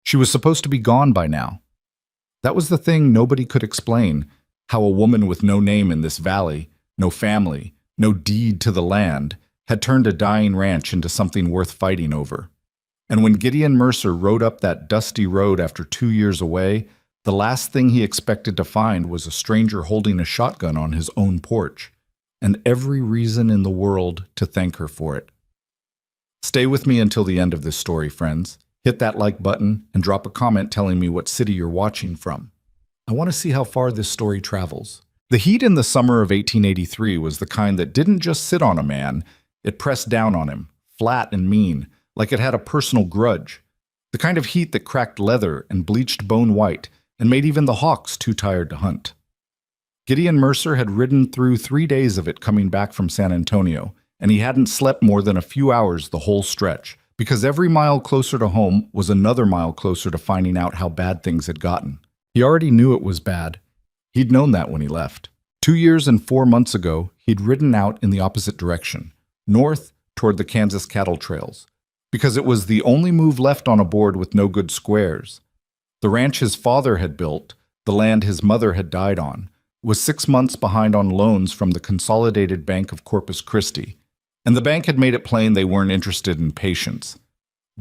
She was supposed to be gone by now. That was the thing nobody could explain, how a woman with no name in this valley, no family, no deed to the land, had turned a dying ranch into something worth fighting over. And when Gideon Mercer rode up that dusty road after 2 years away, the last thing he expected to find was a stranger holding a shotgun on his own porch, and every reason in the world to thank her for it. Stay with me until the end of this story, friends. Hit that like button and drop a comment telling me what city you're watching from. I want to see how far this story travels. The heat in the summer of 1883 was the kind that didn't just sit on a man, it pressed down on him, flat and mean, like it had a personal grudge. The kind of heat that cracked leather and bleached bone white and made even the hawks too tired to hunt. Gideon Mercer had ridden through 3 days of it coming back from San Antonio, and he hadn't slept more than a few hours the whole stretch, because every mile closer to home was another mile closer to finding out how bad things had gotten. He already knew it was bad. He'd known that when he left. 2 years and 4 months ago, he'd ridden out in the opposite direction, north toward the Kansas cattle trails, because it was the only move left on a board with no good squares. The ranch his father had built, the land his mother had died on, was 6 months behind on loans from the Consolidated Bank of Corpus Christi, and the bank had made it plain they weren't interested in patience.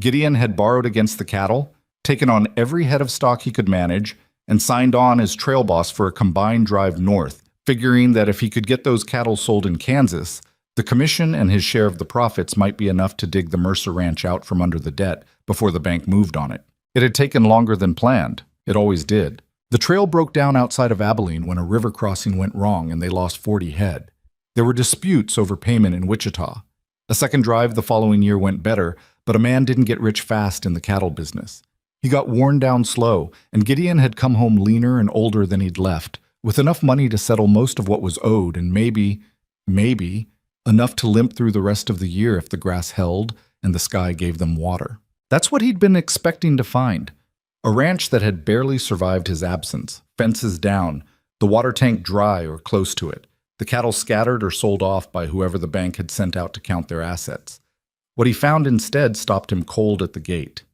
Gideon had borrowed against the cattle, taken on every head of stock he could manage, and signed on as trail boss for a combined drive north, figuring that if he could get those cattle sold in Kansas, the commission and his share of the profits might be enough to dig the Mercer Ranch out from under the debt before the bank moved on it. It had taken longer than planned. It always did. The trail broke down outside of Abilene when a river crossing went wrong and they lost 40 head. There were disputes over payment in Wichita. A second drive the following year went better, but a man didn't get rich fast in the cattle business. He got worn down slow, and Gideon had come home leaner and older than he'd left, with enough money to settle most of what was owed and maybe, enough to limp through the rest of the year if the grass held and the sky gave them water. That's what he'd been expecting to find. A ranch that had barely survived his absence, fences down, the water tank dry or close to it, the cattle scattered or sold off by whoever the bank had sent out to count their assets. What he found instead stopped him cold at the gate.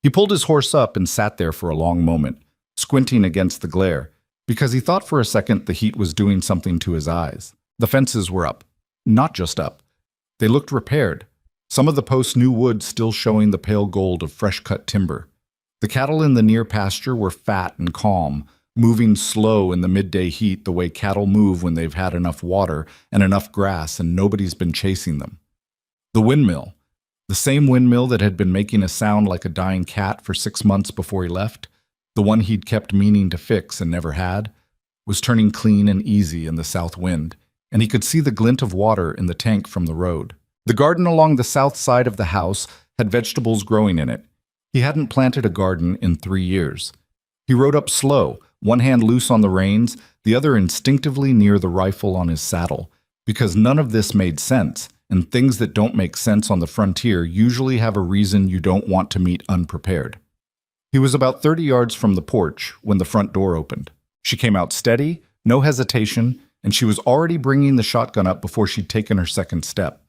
He pulled his horse up and sat there for a long moment, squinting against the glare, because he thought for a second the heat was doing something to his eyes. The fences were up. Not just up. They looked repaired, some of the posts new wood still showing the pale gold of fresh-cut timber. The cattle in the near pasture were fat and calm, moving slow in the midday heat the way cattle move when they've had enough water and enough grass and nobody's been chasing them. The windmill, the same windmill that had been making a sound like a dying cat for 6 months before he left, the one he'd kept meaning to fix and never had, was turning clean and easy in the south wind, and he could see the glint of water in the tank from the road. The garden along the south side of the house had vegetables growing in it. He hadn't planted a garden in 3 years. He rode up slow, one hand loose on the reins, the other instinctively near the rifle on his saddle, because none of this made sense, and things that don't make sense on the frontier usually have a reason you don't want to meet unprepared. He was about 30 yards from the porch when the front door opened. She came out steady, no hesitation, and she was already bringing the shotgun up before she'd taken her second step.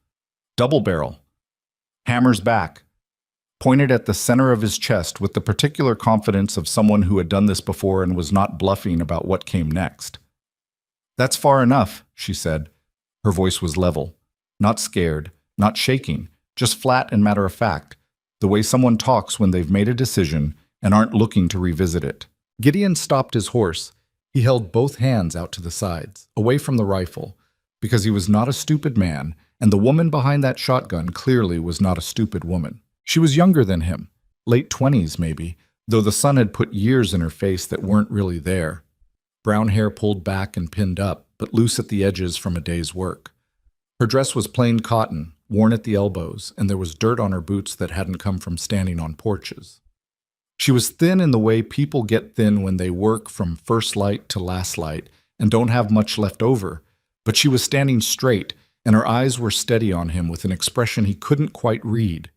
Double barrel. Hammers back. Pointed at the center of his chest with the particular confidence of someone who had done this before and was not bluffing about what came next. "That's far enough," she said. Her voice was level. Not scared, not shaking, just flat and matter-of-fact, the way someone talks when they've made a decision and aren't looking to revisit it. Gideon stopped his horse. He held both hands out to the sides, away from the rifle, because he was not a stupid man, and the woman behind that shotgun clearly was not a stupid woman. She was younger than him, late 20s maybe, though the sun had put years in her face that weren't really there. Brown hair pulled back and pinned up, but loose at the edges from a day's work. Her dress was plain cotton, worn at the elbows, and there was dirt on her boots that hadn't come from standing on porches. She was thin in the way people get thin when they work from first light to last light and don't have much left over, but she was standing straight, and her eyes were steady on him with an expression he couldn't quite read.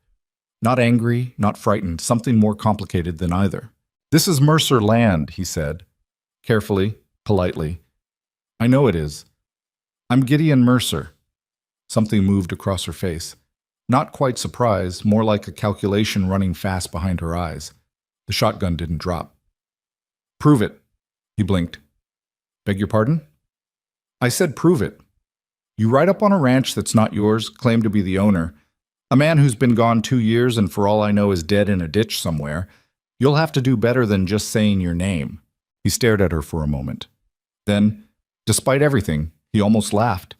Not angry, not frightened, something more complicated than either. "This is Mercer land," he said, carefully, politely. "I know it is. I'm Gideon Mercer." Something moved across her face. Not quite surprise, more like a calculation running fast behind her eyes. The shotgun didn't drop. Prove it. He blinked. Beg your pardon? I said prove it. You ride up on a ranch that's not yours, claim to be the owner, a man who's been gone 2 years and for all I know is dead in a ditch somewhere. You'll have to do better than just saying your name. He stared at her for a moment. Then, despite everything, he almost laughed.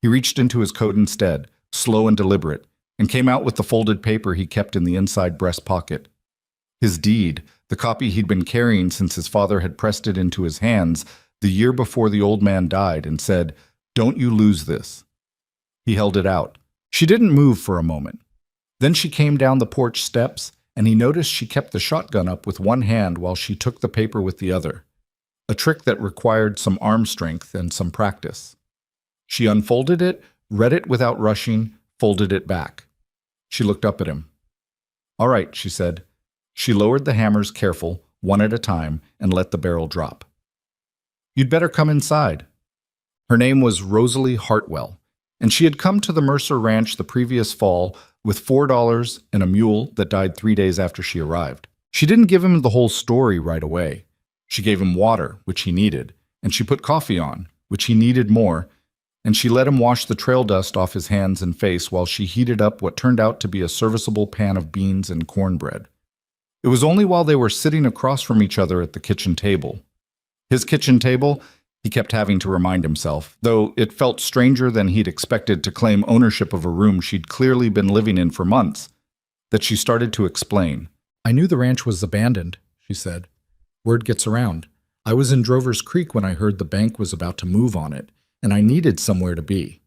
He reached into his coat instead, slow and deliberate, and came out with the folded paper he kept in the inside breast pocket. His deed, the copy he'd been carrying since his father had pressed it into his hands the year before the old man died, and said, "Don't you lose this." He held it out. She didn't move for a moment. Then she came down the porch steps, and he noticed she kept the shotgun up with one hand while she took the paper with the other, a trick that required some arm strength and some practice. She unfolded it, read it without rushing, folded it back. She looked up at him. "All right," she said. She lowered the hammers careful, one at a time, and let the barrel drop. "You'd better come inside." Her name was Rosalie Hartwell, and she had come to the Mercer Ranch the previous fall with $4 and a mule that died 3 days after she arrived. She didn't give him the whole story right away. She gave him water, which he needed, and she put coffee on, which he needed more, and she let him wash the trail dust off his hands and face while she heated up what turned out to be a serviceable pan of beans and cornbread. It was only while they were sitting across from each other at the kitchen table. His kitchen table, he kept having to remind himself, though it felt stranger than he'd expected to claim ownership of a room she'd clearly been living in for months, that she started to explain. "I knew the ranch was abandoned," she said. "Word gets around. I was in Drover's Creek when I heard the bank was about to move on it, and I needed somewhere to be."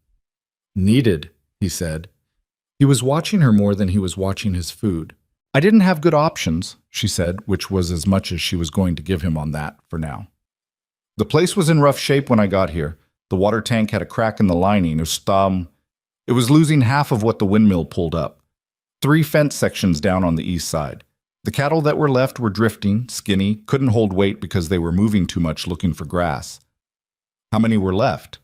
"Needed," he said. He was watching her more than he was watching his food. "I didn't have good options," she said, which was as much as she was going to give him on that for now. "The place was in rough shape when I got here. The water tank had a crack in the lining. It was losing half of what the windmill pulled up. 3 fence sections down on the east side. The cattle that were left were drifting, skinny, couldn't hold weight because they were moving too much looking for grass." "How many were left?"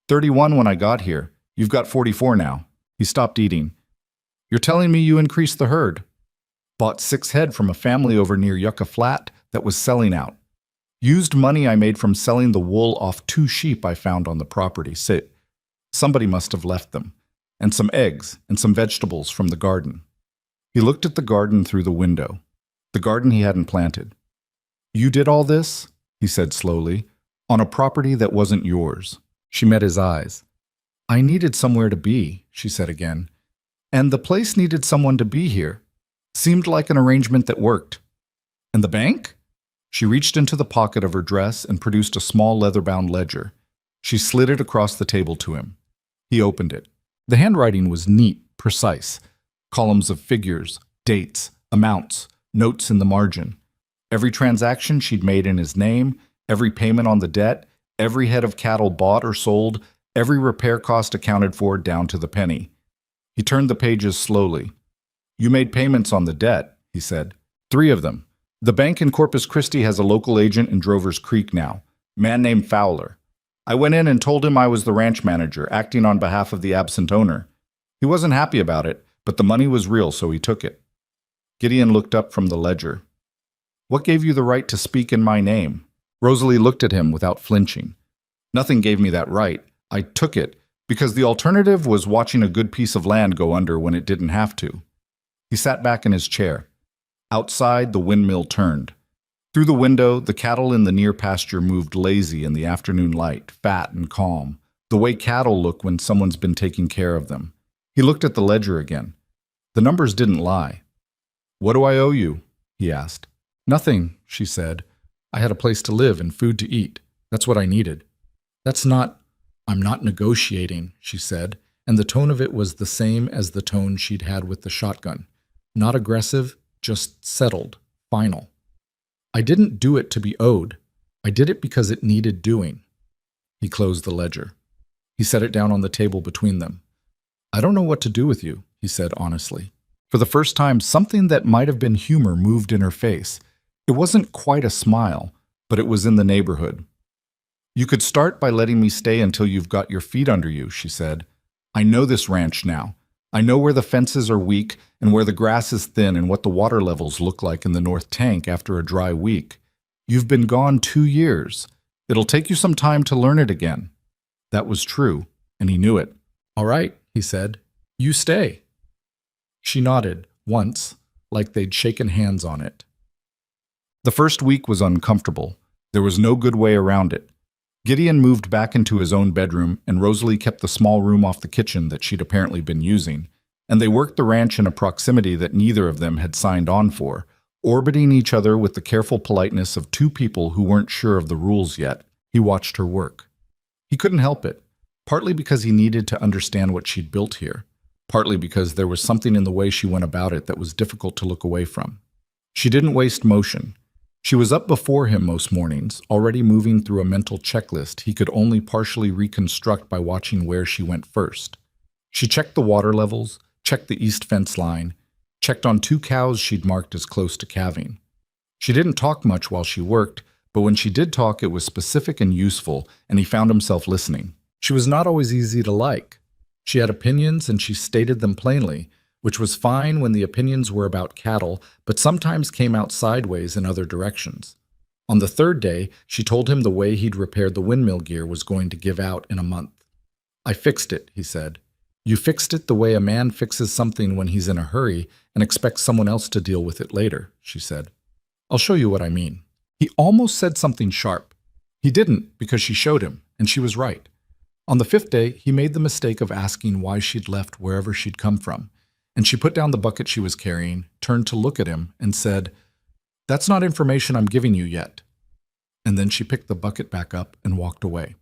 31 when I got here. You've got 44 now." He stopped eating. "You're telling me you increased the herd?" "Bought 6 head from a family over near Yucca Flat that was selling out. Used money I made from selling the wool off 2 sheep I found on the property. Somebody must have left them. And some eggs and some vegetables from the garden." He looked at the garden through the window. The garden he hadn't planted. "You did all this," he said slowly, "on a property that wasn't yours." She met his eyes. "I needed somewhere to be," she said again. "And the place needed someone to be here. Seemed like an arrangement that worked." "And the bank?" She reached into the pocket of her dress and produced a small leather-bound ledger. She slid it across the table to him. He opened it. The handwriting was neat, precise. Columns of figures, dates, amounts, notes in the margin. Every transaction she'd made in his name, every payment on the debt, every head of cattle bought or sold, every repair cost accounted for down to the penny. He turned the pages slowly. "You made payments on the debt," he said. 3 of them. The bank in Corpus Christi has a local agent in Drover's Creek now, a man named Fowler. I went in and told him I was the ranch manager, acting on behalf of the absent owner. He wasn't happy about it, but the money was real, so he took it." Gideon looked up from the ledger. "What gave you the right to speak in my name?" Rosalie looked at him without flinching. "Nothing gave me that right. I took it, because the alternative was watching a good piece of land go under when it didn't have to." He sat back in his chair. Outside, the windmill turned. Through the window, the cattle in the near pasture moved lazy in the afternoon light, fat and calm, the way cattle look when someone's been taking care of them. He looked at the ledger again. The numbers didn't lie. "What do I owe you?" he asked. "Nothing," she said. "I had a place to live and food to eat. That's what I needed." "I'm not negotiating," she said, and the tone of it was the same as the tone she'd had with the shotgun. Not aggressive, just settled, final. "I didn't do it to be owed. I did it because it needed doing." He closed the ledger. He set it down on the table between them. "I don't know what to do with you," he said honestly. For the first time, something that might have been humor moved in her face. It wasn't quite a smile, but it was in the neighborhood. "You could start by letting me stay until you've got your feet under you," she said. "I know this ranch now. I know where the fences are weak and where the grass is thin and what the water levels look like in the north tank after a dry week. You've been gone 2 years. It'll take you some time to learn it again." That was true, and he knew it. "All right," he said. "You stay." She nodded, once, like they'd shaken hands on it. The first week was uncomfortable. There was no good way around it. Gideon moved back into his own bedroom, and Rosalie kept the small room off the kitchen that she'd apparently been using, and they worked the ranch in a proximity that neither of them had signed on for, orbiting each other with the careful politeness of two people who weren't sure of the rules yet. He watched her work. He couldn't help it, partly because he needed to understand what she'd built here, partly because there was something in the way she went about it that was difficult to look away from. She didn't waste motion. She was up before him most mornings, already moving through a mental checklist he could only partially reconstruct by watching where she went first. She checked the water levels, checked the east fence line, checked on 2 cows she'd marked as close to calving. She didn't talk much while she worked, but when she did talk, it was specific and useful, and he found himself listening. She was not always easy to like. She had opinions, and she stated them plainly, which was fine when the opinions were about cattle, but sometimes came out sideways in other directions. On the 3rd day, she told him the way he'd repaired the windmill gear was going to give out in a month. "I fixed it," he said. "You fixed it the way a man fixes something when he's in a hurry and expects someone else to deal with it later," she said. "I'll show you what I mean." He almost said something sharp. He didn't, because she showed him, and she was right. On the 5th day, he made the mistake of asking why she'd left wherever she'd come from, and she put down the bucket she was carrying, turned to look at him, and said, "That's not information I'm giving you yet." And then she picked the bucket back up and walked away.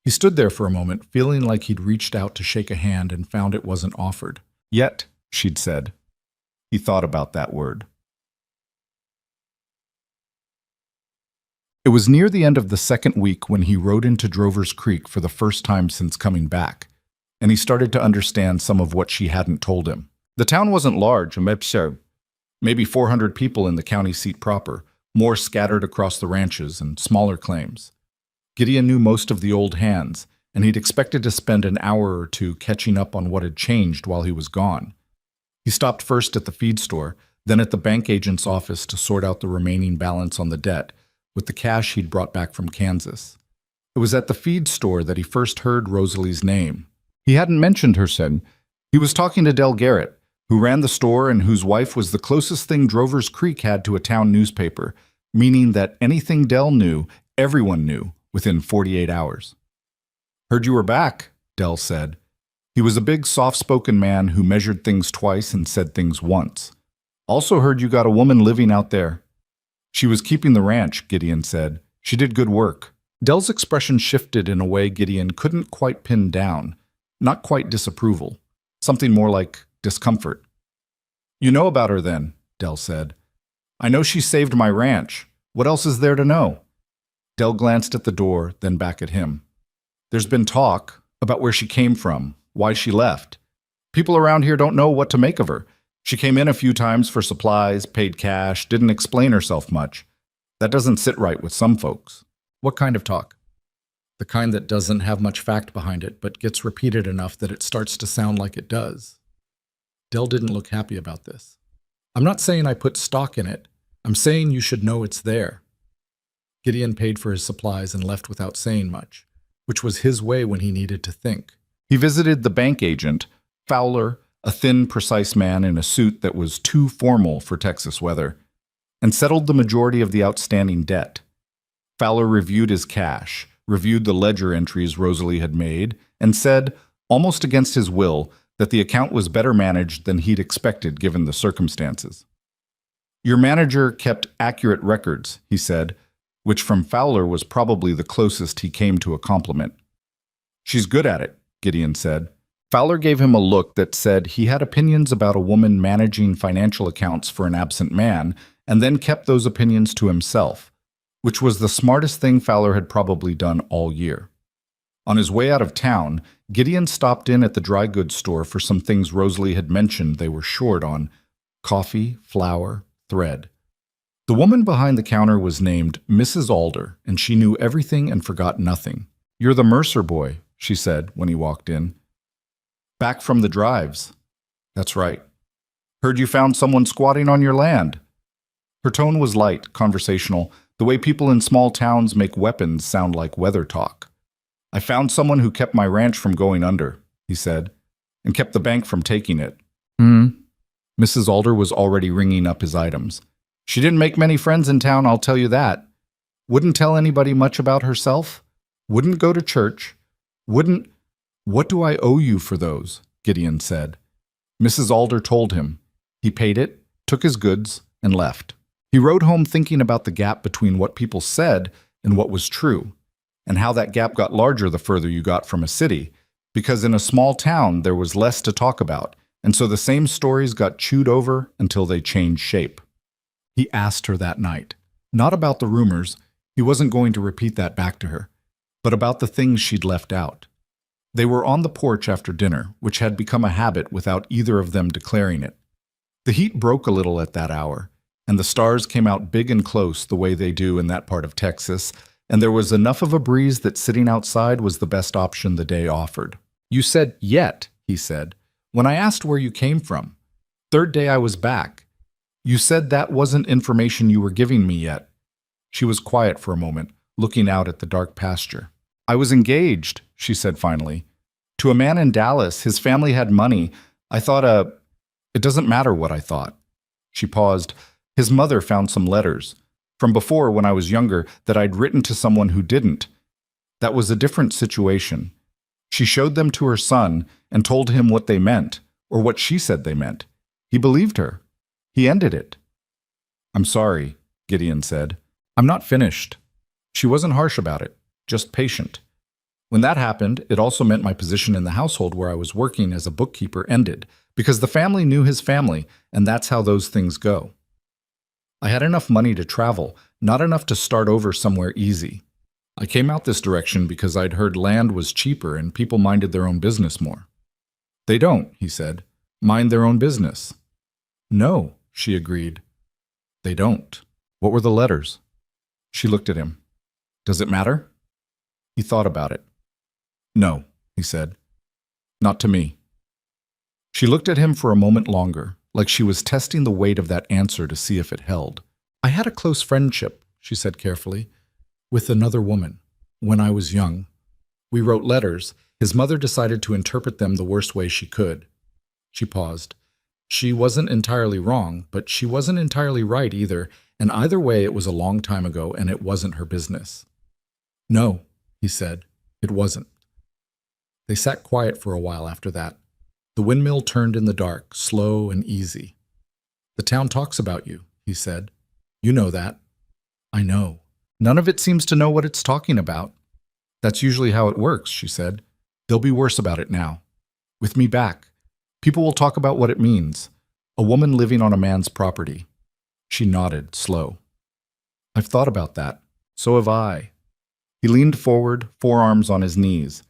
He stood there for a moment, feeling like he'd reached out to shake a hand and found it wasn't offered. "Yet," she'd said. He thought about that word. It was near the end of the 2nd week when he rode into Drover's Creek for the first time since coming back, and he started to understand some of what she hadn't told him. The town wasn't large, maybe 400 people in the county seat proper, more scattered across the ranches and smaller claims. Gideon knew most of the old hands, and he'd expected to spend an hour or two catching up on what had changed while he was gone. He stopped first at the feed store, then at the bank agent's office to sort out the remaining balance on the debt, with the cash he'd brought back from Kansas. It was at the feed store that he first heard Rosalie's name. He hadn't mentioned her sin. He was talking to Del Garrett, who ran the store and whose wife was the closest thing Drover's Creek had to a town newspaper, meaning that anything Del knew, everyone knew, within 48 hours. "Heard you were back," Del said. He was a big, soft-spoken man who measured things twice and said things once. "Also heard you got a woman living out there." "She was keeping the ranch," Gideon said. "She did good work." Del's expression shifted in a way Gideon couldn't quite pin down. Not quite disapproval. Something more like discomfort. "You know about her then," Del said. "I know she saved my ranch. What else is there to know?" Del glanced at the door, then back at him. "There's been talk about where she came from, why she left. People around here don't know what to make of her. She came in a few times for supplies, paid cash, didn't explain herself much. That doesn't sit right with some folks." "What kind of talk?" "The kind that doesn't have much fact behind it, but gets repeated enough that it starts to sound like it does." Del didn't look happy about this. "I'm not saying I put stock in it. I'm saying you should know it's there." Gideon paid for his supplies and left without saying much, which was his way when he needed to think. He visited the bank agent, Fowler, a thin, precise man in a suit that was too formal for Texas weather, and settled the majority of the outstanding debt. Fowler reviewed his cash, reviewed the ledger entries Rosalie had made, and said, almost against his will, that the account was better managed than he'd expected given the circumstances. "Your manager kept accurate records," he said, which from Fowler was probably the closest he came to a compliment. "She's good at it," Gideon said. Fowler gave him a look that said he had opinions about a woman managing financial accounts for an absent man, and then kept those opinions to himself, which was the smartest thing Fowler had probably done all year. On his way out of town, Gideon stopped in at the dry goods store for some things Rosalie had mentioned they were short on: coffee, flour, thread. The woman behind the counter was named Mrs. Alder, and she knew everything and forgot nothing. "You're the Mercer boy," she said when he walked in. "Back from the drives." That's right. Heard you found someone squatting on your land. Her tone was light, conversational, the way people in small towns make weapons sound like weather talk. I found someone who kept my ranch from going under, he said, and kept the bank from taking it. Mrs. Alder was already ringing up his items. She didn't make many friends in town, I'll tell you that. Wouldn't tell anybody much about herself. Wouldn't go to church. Wouldn't... What do I owe you for those? Gideon said. Mrs. Alder told him. He paid it, took his goods, and left. He rode home thinking about the gap between what people said and what was true, and how that gap got larger the further you got from a city, because in a small town there was less to talk about, and so the same stories got chewed over until they changed shape. He asked her that night, not about the rumors, he wasn't going to repeat that back to her, but about the things she'd left out. They were on the porch after dinner, which had become a habit without either of them declaring it. The heat broke a little at that hour, and the stars came out big and close the way they do in that part of Texas, and there was enough of a breeze that sitting outside was the best option the day offered. You said yet, he said, when I asked where you came from. Third day I was back. You said that wasn't information you were giving me yet. She was quiet for a moment, looking out at the dark pasture. I was engaged, she said finally. To a man in Dallas, his family had money. I thought, it doesn't matter what I thought. She paused. His mother found some letters, from before when I was younger, that I'd written to someone who didn't. That was a different situation. She showed them to her son and told him what they meant, or what she said they meant. He believed her. He ended it. I'm sorry, Gideon said. I'm not finished. She wasn't harsh about it, just patient. When that happened, it also meant my position in the household where I was working as a bookkeeper ended, because the family knew his family, and that's how those things go. I had enough money to travel, not enough to start over somewhere easy. I came out this direction because I'd heard land was cheaper and people minded their own business more. They don't, he said, mind their own business. No, she agreed. They don't. What were the letters? She looked at him. Does it matter? He thought about it. No, he said. Not to me. She looked at him for a moment longer, like she was testing the weight of that answer to see if it held. I had a close friendship, she said carefully, with another woman, when I was young. We wrote letters. His mother decided to interpret them the worst way she could. She paused. She wasn't entirely wrong, but she wasn't entirely right either, and either way it was a long time ago and it wasn't her business. No, he said, it wasn't. They sat quiet for a while after that. The windmill turned in the dark, slow and easy. The town talks about you, he said. You know that. I know. None of it seems to know what it's talking about. That's usually how it works, she said. They'll be worse about it now. With me back. People will talk about what it means. A woman living on a man's property. She nodded, slow. I've thought about that. So have I. He leaned forward, forearms on his knees.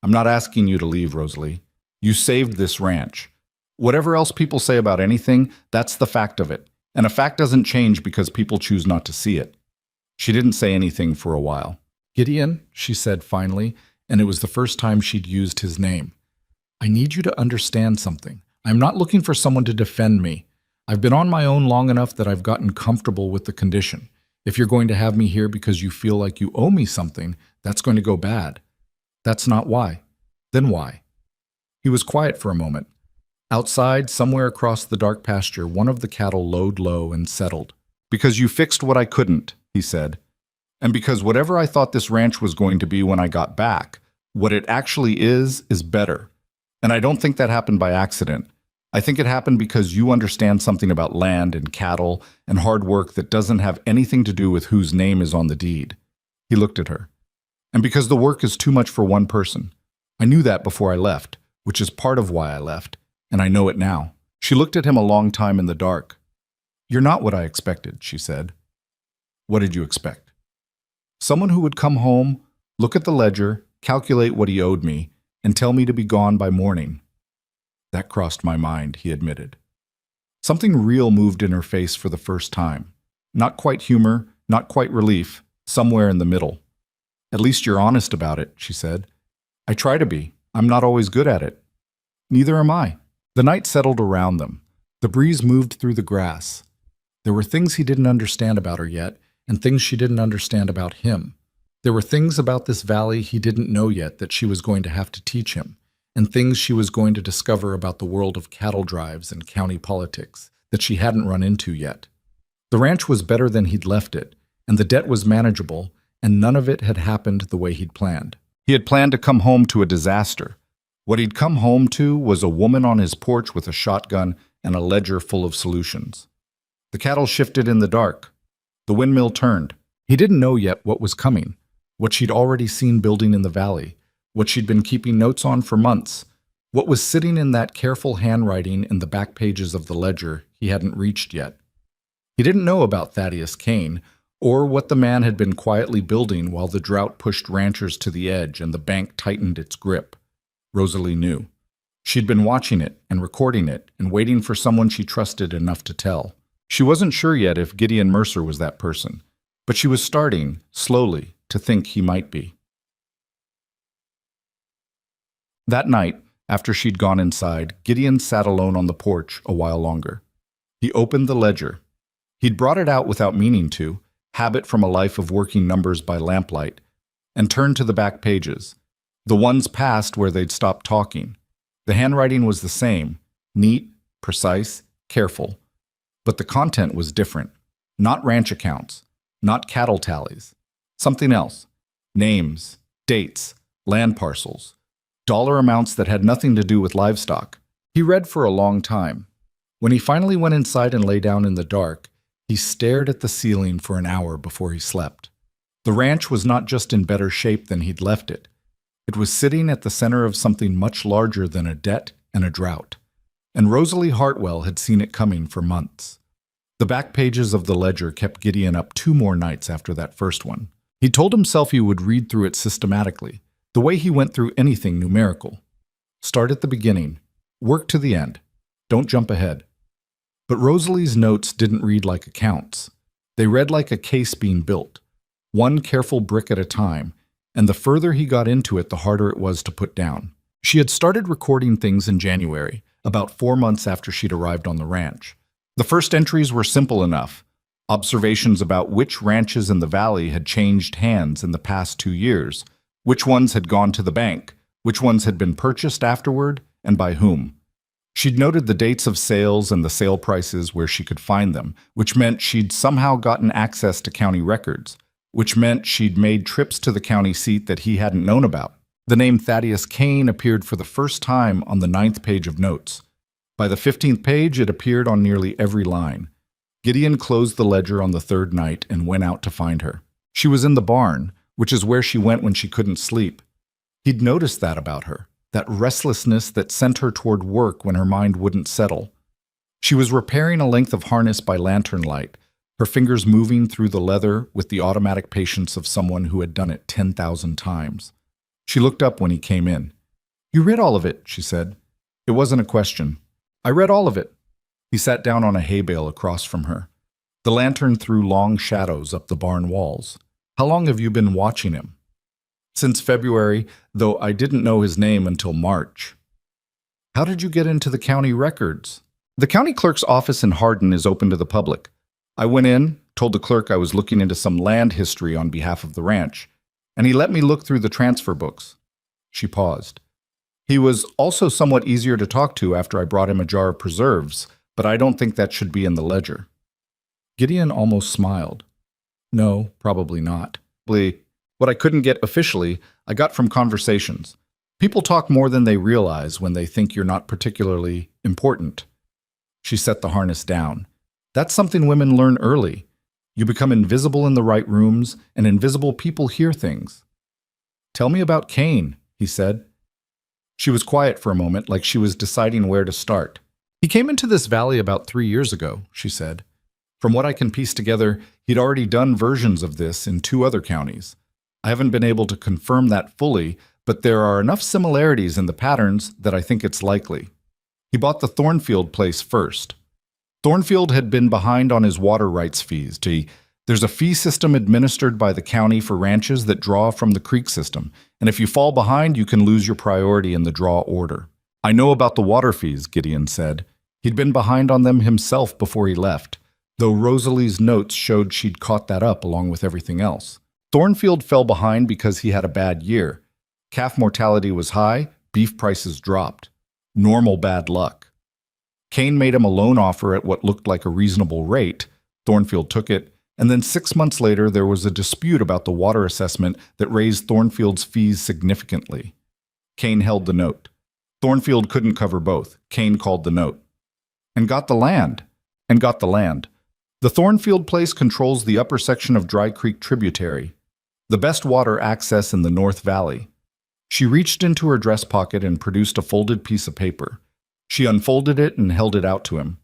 I'm not asking you to leave, Rosalie. You saved this ranch. Whatever else people say about anything, that's the fact of it. And a fact doesn't change because people choose not to see it. She didn't say anything for a while. Gideon, she said finally, and it was the first time she'd used his name. I need you to understand something. I'm not looking for someone to defend me. I've been on my own long enough that I've gotten comfortable with the condition. If you're going to have me here because you feel like you owe me something, that's going to go bad. That's not why. Then why? He was quiet for a moment. Outside, somewhere across the dark pasture, one of the cattle lowed low and settled. Because you fixed what I couldn't, he said. And because whatever I thought this ranch was going to be when I got back, what it actually is better. And I don't think that happened by accident. I think it happened because you understand something about land and cattle and hard work that doesn't have anything to do with whose name is on the deed. He looked at her. And because the work is too much for one person. I knew that before I left, which is part of why I left, and I know it now. She looked at him a long time in the dark. You're not what I expected, she said. What did you expect? Someone who would come home, look at the ledger, calculate what he owed me, and tell me to be gone by morning. That crossed my mind, he admitted. Something real moved in her face for the first time. Not quite humor, not quite relief, somewhere in the middle. At least you're honest about it, she said. I try to be. I'm not always good at it. Neither am I. The night settled around them. The breeze moved through the grass. There were things he didn't understand about her yet, and things she didn't understand about him. There were things about this valley he didn't know yet that she was going to have to teach him, and things she was going to discover about the world of cattle drives and county politics that she hadn't run into yet. The ranch was better than he'd left it, and the debt was manageable, and none of it had happened the way he'd planned. He had planned to come home to a disaster. What he'd come home to was a woman on his porch with a shotgun and a ledger full of solutions. The cattle shifted in the dark. The windmill turned. He didn't know yet what was coming, what she'd already seen building in the valley, what she'd been keeping notes on for months, what was sitting in that careful handwriting in the back pages of the ledger he hadn't reached yet. He didn't know about Thaddeus Kane, or what the man had been quietly building while the drought pushed ranchers to the edge and the bank tightened its grip. Rosalie knew. She'd been watching it and recording it and waiting for someone she trusted enough to tell. She wasn't sure yet if Gideon Mercer was that person, but she was starting, slowly, to think he might be. That night, after she'd gone inside, Gideon sat alone on the porch a while longer. He opened the ledger. He'd brought it out without meaning to, habit from a life of working numbers by lamplight, and turned to the back pages, the ones past where they'd stopped talking. The handwriting was the same, neat, precise, careful, but the content was different. Not ranch accounts, not cattle tallies, something else. Names, dates, land parcels, dollar amounts that had nothing to do with livestock. He read for a long time. When he finally went inside and lay down in the dark, he stared at the ceiling for an hour before he slept. The ranch was not just in better shape than he'd left it. It was sitting at the center of something much larger than a debt and a drought. And Rosalie Hartwell had seen it coming for months. The back pages of the ledger kept Gideon up 2 more nights after that first one. He told himself he would read through it systematically, the way he went through anything numerical. Start at the beginning. Work to the end. Don't jump ahead. But Rosalie's notes didn't read like accounts. They read like a case being built, one careful brick at a time, and the further he got into it, the harder it was to put down. She had started recording things in January, about 4 months after she'd arrived on the ranch. The first entries were simple enough. Observations about which ranches in the valley had changed hands in the past 2 years, which ones had gone to the bank, which ones had been purchased afterward, and by whom. She'd noted the dates of sales and the sale prices where she could find them, which meant she'd somehow gotten access to county records, which meant she'd made trips to the county seat that he hadn't known about. The name Thaddeus Kane appeared for the first time on the 9th page of notes. By the 15th page, it appeared on nearly every line. Gideon closed the ledger on the 3rd night and went out to find her. She was in the barn, which is where she went when she couldn't sleep. He'd noticed that about her, that restlessness that sent her toward work when her mind wouldn't settle. She was repairing a length of harness by lantern light, her fingers moving through the leather with the automatic patience of someone who had done it 10,000 times. She looked up when he came in. "You read all of it," she said. It wasn't a question. "I read all of it." He sat down on a hay bale across from her. The lantern threw long shadows up the barn walls. "How long have you been watching him?" "Since February, though I didn't know his name until March." "How did you get into the county records?" "The county clerk's office in Hardin is open to the public. I went in, told the clerk I was looking into some land history on behalf of the ranch, and he let me look through the transfer books." She paused. "He was also somewhat easier to talk to after I brought him a jar of preserves, but I don't think that should be in the ledger." Gideon almost smiled. "No, probably not. What I couldn't get officially, I got from conversations. People talk more than they realize when they think you're not particularly important." She set the harness down. "That's something women learn early. You become invisible in the right rooms, and invisible people hear things." "Tell me about Kane," he said. She was quiet for a moment, like she was deciding where to start. "He came into this valley about 3 years ago," she said. "From what I can piece together, he'd already done versions of this in 2 other counties. I haven't been able to confirm that fully, but there are enough similarities in the patterns that I think it's likely. He bought the Thornfield place first. Thornfield had been behind on his water rights fees. There's a fee system administered by the county for ranches that draw from the creek system, and if you fall behind, you can lose your priority in the draw order. I know about the water fees, Gideon said. He'd been behind on them himself before he left, though Rosalie's notes showed she'd caught that up along with everything else. Thornfield fell behind because he had a bad year. Calf mortality was high, beef prices dropped. Normal bad luck. Kane made him a loan offer at what looked like a reasonable rate. Thornfield took it, and then 6 months later there was a dispute about the water assessment that raised Thornfield's fees significantly. Kane held the note. Thornfield couldn't cover both. Kane called the note. And got the land. The Thornfield place controls the upper section of Dry Creek tributary, the best water access in the North Valley. She reached into her dress pocket and produced a folded piece of paper. She unfolded it and held it out to him.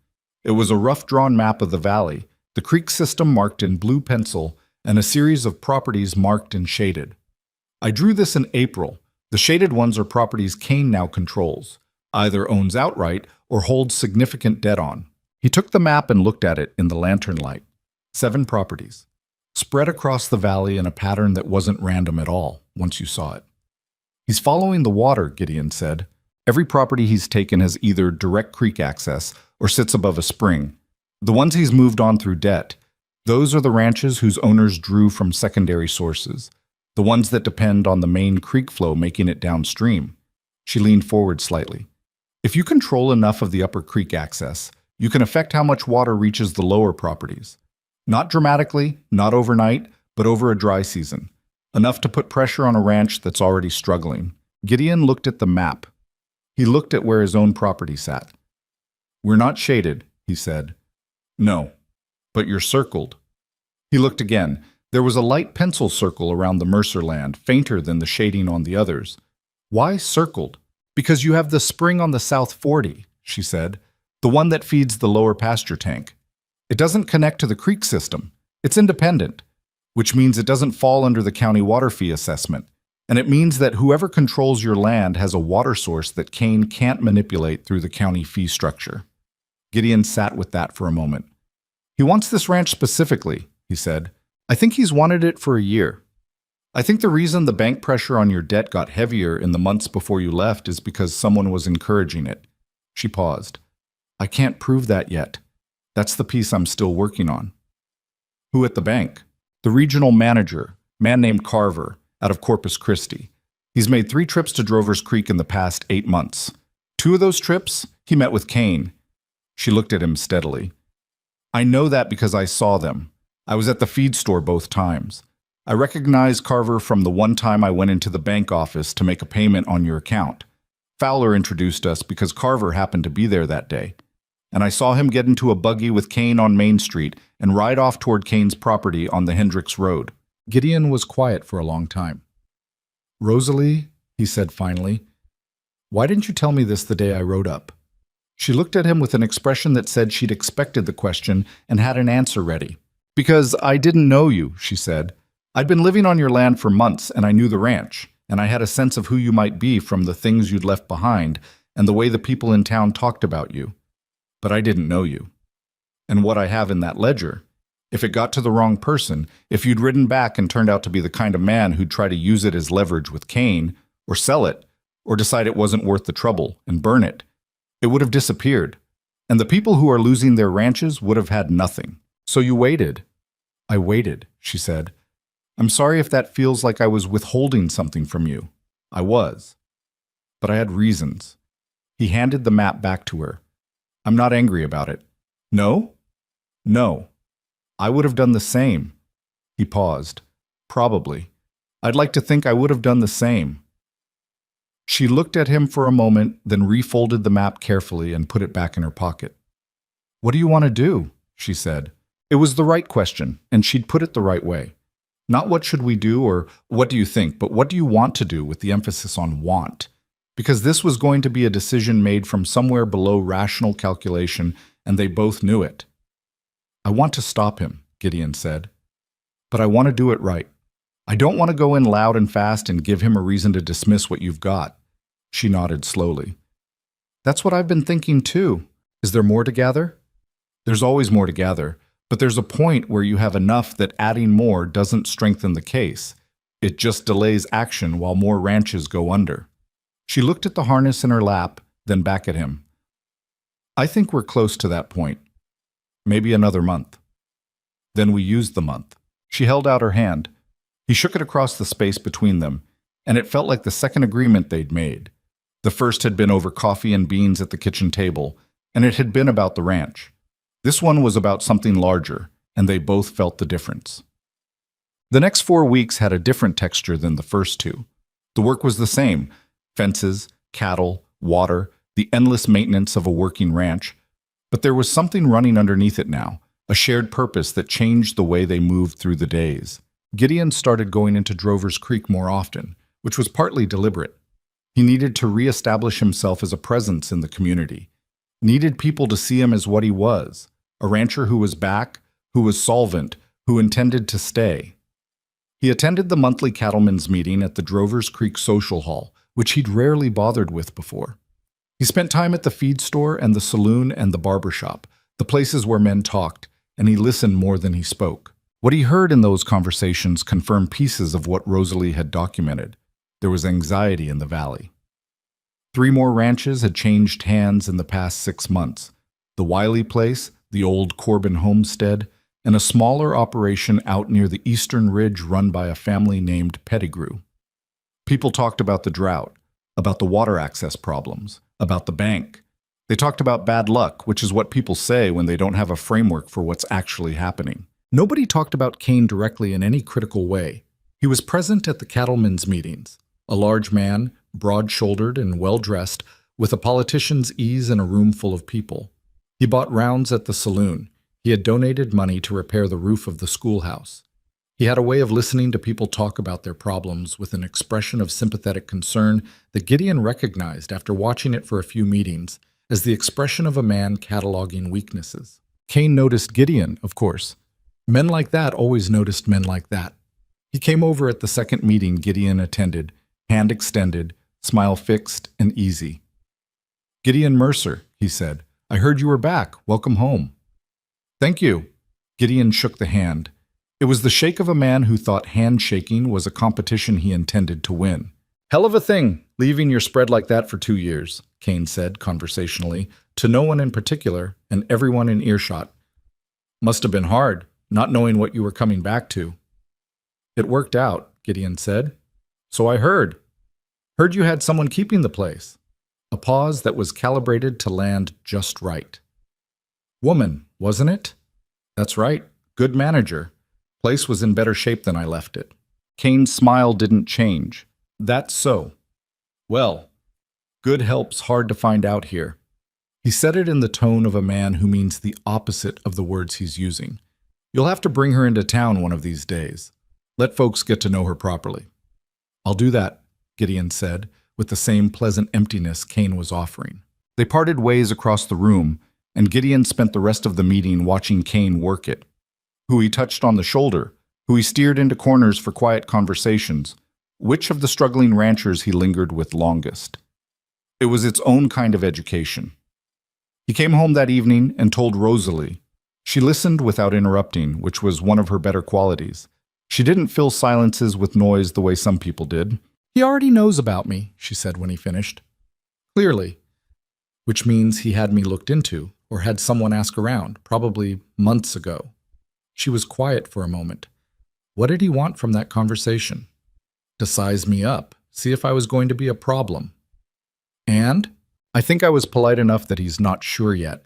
It was a rough-drawn map of the valley, the creek system marked in blue pencil, and a series of properties marked and shaded. I drew this in April. The shaded ones are properties Kane now controls, either owns outright or holds significant debt on. He took the map and looked at it in the lantern light. 7 properties, spread across the valley in a pattern that wasn't random at all once you saw it. He's following the water, Gideon said. Every property he's taken has either direct creek access or sits above a spring. The ones he's moved on through debt, those are the ranches whose owners drew from secondary sources, the ones that depend on the main creek flow making it downstream. She leaned forward slightly. If you control enough of the upper creek access, you can affect how much water reaches the lower properties. Not dramatically, not overnight, but over a dry season. Enough to put pressure on a ranch that's already struggling. Gideon looked at the map. He looked at where his own property sat. We're not shaded, he said. No, but you're circled. He looked again. There was a light pencil circle around the Mercer land, fainter than the shading on the others. Why circled? Because you have the spring on the South 40, she said, the one that feeds the lower pasture tank. It doesn't connect to the creek system. It's independent, which means it doesn't fall under the county water fee assessment. And it means that whoever controls your land has a water source that Kane can't manipulate through the county fee structure. Gideon sat with that for a moment. He wants this ranch specifically, he said. I think he's wanted it for a year. I think the reason the bank pressure on your debt got heavier in the months before you left is because someone was encouraging it. She paused. I can't prove that yet. That's the piece I'm still working on. Who at the bank? The regional manager, man named Carver, out of Corpus Christi. He's made 3 trips to Drover's Creek in the past 8 months. 2 of those trips, he met with Kane. She looked at him steadily. I know that because I saw them. I was at the feed store both times. I recognized Carver from the one time I went into the bank office to make a payment on your account. Fowler introduced us because Carver happened to be there that day. And I saw him get into a buggy with Kane on Main Street and ride off toward Kane's property on the Hendricks Road. Gideon was quiet for a long time. Rosalie, he said finally, why didn't you tell me this the day I rode up? She looked at him with an expression that said she'd expected the question and had an answer ready. Because I didn't know you, she said. I'd been living on your land for months and I knew the ranch, and I had a sense of who you might be from the things you'd left behind and the way the people in town talked about you. But I didn't know you. And what I have in that ledger, if it got to the wrong person, if you'd ridden back and turned out to be the kind of man who'd try to use it as leverage with Kane, or sell it, or decide it wasn't worth the trouble and burn it, it would have disappeared. And the people who are losing their ranches would have had nothing. So you waited. I waited, she said. I'm sorry if that feels like I was withholding something from you. I was. But I had reasons. He handed the map back to her. I'm not angry about it. No? No. I would have done the same. He paused. Probably. I'd like to think I would have done the same. She looked at him for a moment, then refolded the map carefully and put it back in her pocket. What do you want to do? She said. It was the right question, and she'd put it the right way. Not what should we do or what do you think, but what do you want to do with the emphasis on want? Because this was going to be a decision made from somewhere below rational calculation, and they both knew it. I want to stop him, Gideon said. But I want to do it right. I don't want to go in loud and fast and give him a reason to dismiss what you've got. She nodded slowly. That's what I've been thinking too. Is there more to gather? There's always more to gather, but there's a point where you have enough that adding more doesn't strengthen the case. It just delays action while more ranches go under. She looked at the harness in her lap, then back at him. I think we're close to that point. Maybe another month. Then we used the month. She held out her hand. He shook it across the space between them, and it felt like the second agreement they'd made. The first had been over coffee and beans at the kitchen table, and it had been about the ranch. This one was about something larger, and they both felt the difference. The next 4 weeks had a different texture than the first two. The work was the same: fences, cattle, water, the endless maintenance of a working ranch. But there was something running underneath it now, a shared purpose that changed the way they moved through the days. Gideon started going into Drover's Creek more often, which was partly deliberate. He needed to reestablish himself as a presence in the community. Needed people to see him as what he was, a rancher who was back, who was solvent, who intended to stay. He attended the monthly cattlemen's meeting at the Drover's Creek Social Hall, which he'd rarely bothered with before. He spent time at the feed store and the saloon and the barber shop, the places where men talked, and he listened more than he spoke. What he heard in those conversations confirmed pieces of what Rosalie had documented. There was anxiety in the valley. 3 more ranches had changed hands in the past 6 months: the Wiley place, the old Corbin homestead, and a smaller operation out near the eastern ridge run by a family named Pettigrew. People talked about the drought, about the water access problems, about the bank. They talked about bad luck, which is what people say when they don't have a framework for what's actually happening. Nobody talked about Cain directly in any critical way. He was present at the cattlemen's meetings, a large man, broad-shouldered and well-dressed, with a politician's ease in a room full of people. He bought rounds at the saloon. He had donated money to repair the roof of the schoolhouse. He had a way of listening to people talk about their problems with an expression of sympathetic concern that Gideon recognized after watching it for a few meetings as the expression of a man cataloging weaknesses. Cain noticed Gideon, of course. Men like that always noticed men like that. He came over at the second meeting Gideon attended, hand extended, smile fixed and easy. "Gideon Mercer," he said, "I heard you were back. Welcome home." "Thank you." Gideon shook the hand. It was the shake of a man who thought handshaking was a competition he intended to win. "Hell of a thing, leaving your spread like that for 2 years," Cain said conversationally, to no one in particular and everyone in earshot. "Must have been hard, not knowing what you were coming back to." "It worked out," Gideon said. "So I heard. Heard you had someone keeping the place." A pause that was calibrated to land just right. "Woman, wasn't it?" "That's right. Good manager. Place was in better shape than I left it." Cain's smile didn't change. "That's so. Well, good help's hard to find out here." He said it in the tone of a man who means the opposite of the words he's using. "You'll have to bring her into town one of these days. Let folks get to know her properly." "I'll do that," Gideon said, with the same pleasant emptiness Cain was offering. They parted ways across the room, and Gideon spent the rest of the meeting watching Cain work it. Who he touched on the shoulder, who he steered into corners for quiet conversations, which of the struggling ranchers he lingered with longest. It was its own kind of education. He came home that evening and told Rosalie. She listened without interrupting, which was one of her better qualities. She didn't fill silences with noise the way some people did. "He already knows about me," she said when he finished. "Clearly." Which means he had me looked into, or had someone ask around, probably months ago. She was quiet for a moment. What did he want from that conversation? To size me up, see if I was going to be a problem. And I think I was polite enough that he's not sure yet.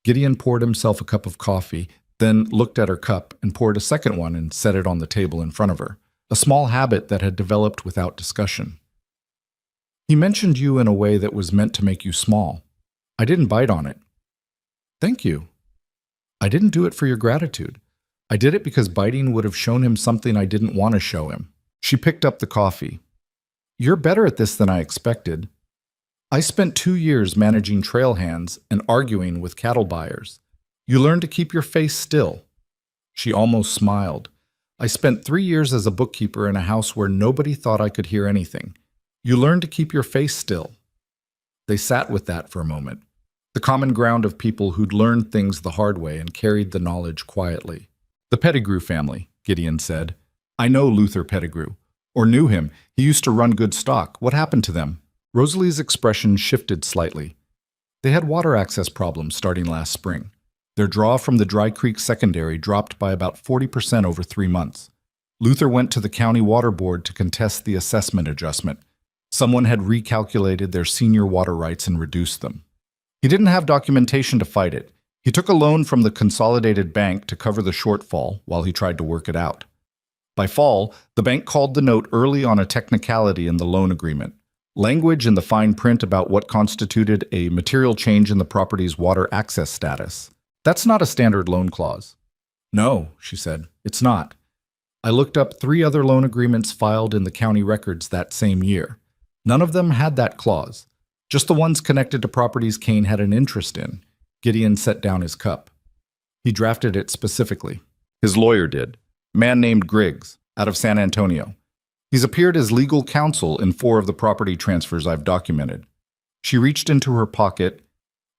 Gideon poured himself a cup of coffee, then looked at her cup and poured a second one and set it on the table in front of her, a small habit that had developed without discussion. "He mentioned you in a way that was meant to make you small. I didn't bite on it." "Thank you." "I didn't do it for your gratitude. I did it because biting would have shown him something I didn't want to show him." She picked up the coffee. "You're better at this than I expected. I spent 2 years managing trail hands and arguing with cattle buyers. You learn to keep your face still." She almost smiled. "I spent 3 years as a bookkeeper in a house where nobody thought I could hear anything. You learn to keep your face still." They sat with that for a moment, the common ground of people who'd learned things the hard way and carried the knowledge quietly. "The Pettigrew family," Gideon said. "I know Luther Pettigrew, or knew him. He used to run good stock. What happened to them?" Rosalie's expression shifted slightly. They had water access problems starting last spring. Their draw from the Dry Creek Secondary dropped by about 40% over 3 months. Luther went to the county water board to contest the assessment adjustment. Someone had recalculated their senior water rights and reduced them. He didn't have documentation to fight it. He took a loan from the Consolidated Bank to cover the shortfall while he tried to work it out. By fall, the bank called the note early on a technicality in the loan agreement. Language in the fine print about what constituted a material change in the property's water access status. That's not a standard loan clause. No, she said, it's not. I looked up 3 other loan agreements filed in the county records that same year. None of them had that clause. Just the ones connected to properties Kane had an interest in. Gideon set down his cup. He drafted it specifically. His lawyer did. A man named Griggs, out of San Antonio. He's appeared as legal counsel in 4 of the property transfers I've documented. She reached into her pocket.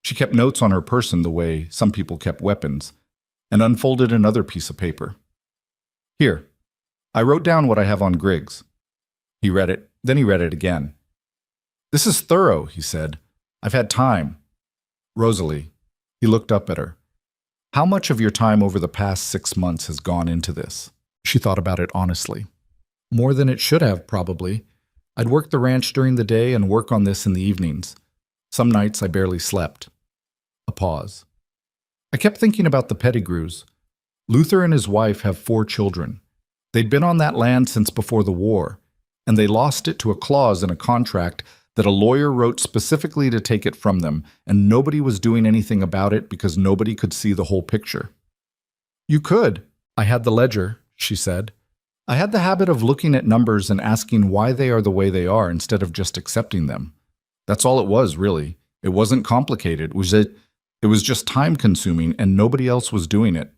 She kept notes on her person the way some people kept weapons, and unfolded another piece of paper. Here, I wrote down what I have on Griggs. He read it, then he read it again. This is thorough, he said. I've had time. Rosalie, he looked up at her. How much of your time over the past 6 months has gone into this? She thought about it honestly. More than it should have, probably. I'd work the ranch during the day and work on this in the evenings. Some nights I barely slept. A pause. I kept thinking about the Pettigrews. Luther and his wife have 4 children. They'd been on that land since before the war, and they lost it to a clause in a contract that a lawyer wrote specifically to take it from them, and nobody was doing anything about it because nobody could see the whole picture. You could. I had the ledger, she said. I had the habit of looking at numbers and asking why they are the way they are instead of just accepting them. That's all it was, really. It wasn't complicated. It was just time-consuming, and nobody else was doing it.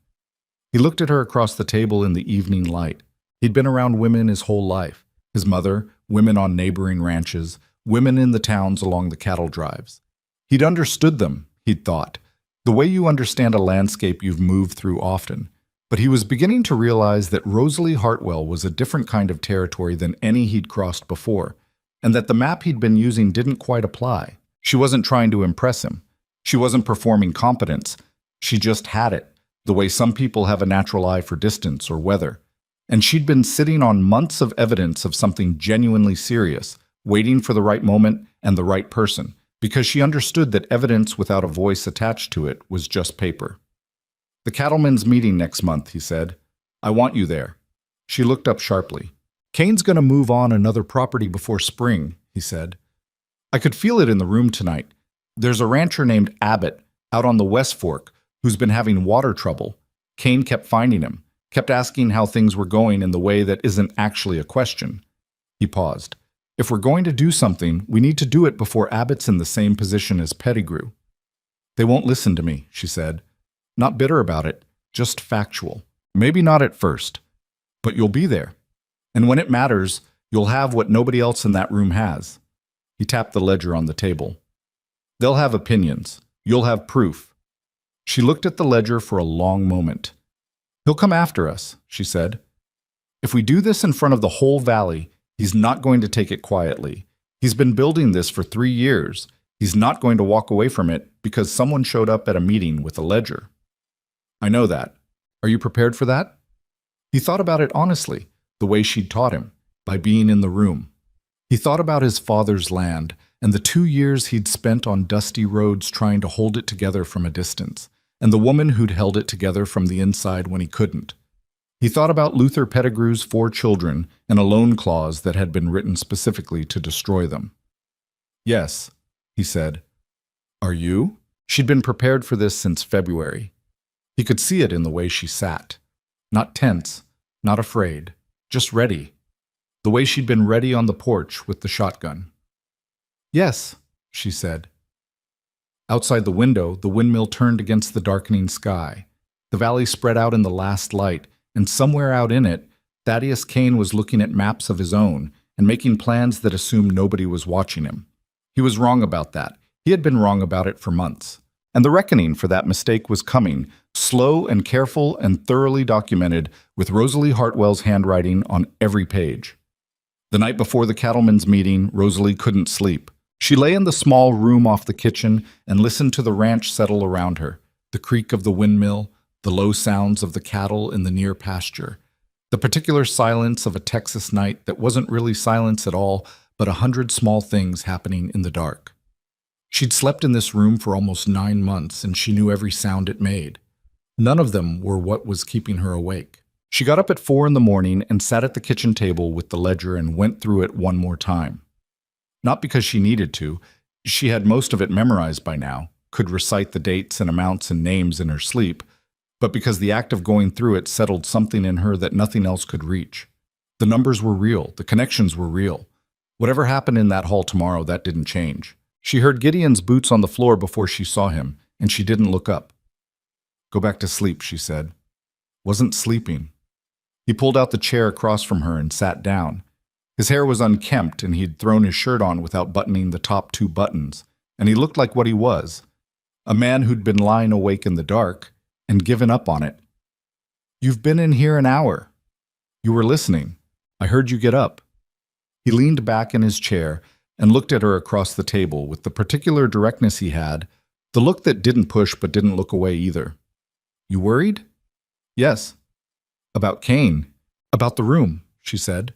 He looked at her across the table in the evening light. He'd been around women his whole life. His mother, women on neighboring ranches, women in the towns along the cattle drives. He'd understood them, he'd thought, the way you understand a landscape you've moved through often. But he was beginning to realize that Rosalie Hartwell was a different kind of territory than any he'd crossed before, and that the map he'd been using didn't quite apply. She wasn't trying to impress him. She wasn't performing competence. She just had it, the way some people have a natural eye for distance or weather. And she'd been sitting on months of evidence of something genuinely serious, waiting for the right moment and the right person, because she understood that evidence without a voice attached to it was just paper. The cattlemen's meeting next month, he said. I want you there. She looked up sharply. Kane's going to move on another property before spring, he said. I could feel it in the room tonight. There's a rancher named Abbott out on the West Fork who's been having water trouble. Kane kept finding him, kept asking how things were going in the way that isn't actually a question. He paused. If we're going to do something, we need to do it before Abbott's in the same position as Pettigrew. They won't listen to me, she said. Not bitter about it, just factual. Maybe not at first, but you'll be there. And when it matters, you'll have what nobody else in that room has. He tapped the ledger on the table. They'll have opinions. You'll have proof. She looked at the ledger for a long moment. He'll come after us, she said. If we do this in front of the whole valley, he's not going to take it quietly. He's been building this for 3 years. He's not going to walk away from it because someone showed up at a meeting with a ledger. I know that. Are you prepared for that? He thought about it honestly, the way she'd taught him, by being in the room. He thought about his father's land and the 2 years he'd spent on dusty roads trying to hold it together from a distance, and the woman who'd held it together from the inside when he couldn't. He thought about Luther Pettigrew's 4 children and a loan clause that had been written specifically to destroy them. Yes, he said. Are you? She'd been prepared for this since February. He could see it in the way she sat. Not tense, not afraid, just ready. The way she'd been ready on the porch with the shotgun. Yes, she said. Outside the window, the windmill turned against the darkening sky. The valley spread out in the last light, and somewhere out in it, Thaddeus Kane was looking at maps of his own and making plans that assumed nobody was watching him. He was wrong about that. He had been wrong about it for months. And the reckoning for that mistake was coming, slow and careful and thoroughly documented, with Rosalie Hartwell's handwriting on every page. The night before the cattlemen's meeting, Rosalie couldn't sleep. She lay in the small room off the kitchen and listened to the ranch settle around her, the creak of the windmill, the low sounds of the cattle in the near pasture, the particular silence of a Texas night that wasn't really silence at all, but 100 small things happening in the dark. She'd slept in this room for almost 9 months, and she knew every sound it made. None of them were what was keeping her awake. She got up at 4 in the morning and sat at the kitchen table with the ledger and went through it one more time. Not because she needed to. She had most of it memorized by now, could recite the dates and amounts and names in her sleep, but because the act of going through it settled something in her that nothing else could reach. The numbers were real. The connections were real. Whatever happened in that hall tomorrow, that didn't change. She heard Gideon's boots on the floor before she saw him, and she didn't look up. "Go back to sleep," she said. Wasn't sleeping. He pulled out the chair across from her and sat down. His hair was unkempt, and he'd thrown his shirt on without buttoning the top 2 buttons, and he looked like what he was, a man who'd been lying awake in the dark and given up on it. "You've been in here an hour. You were listening. I heard you get up." He leaned back in his chair and looked at her across the table with the particular directness he had, the look that didn't push but didn't look away either. "You worried?" "Yes." "About Kane. About the room," she said.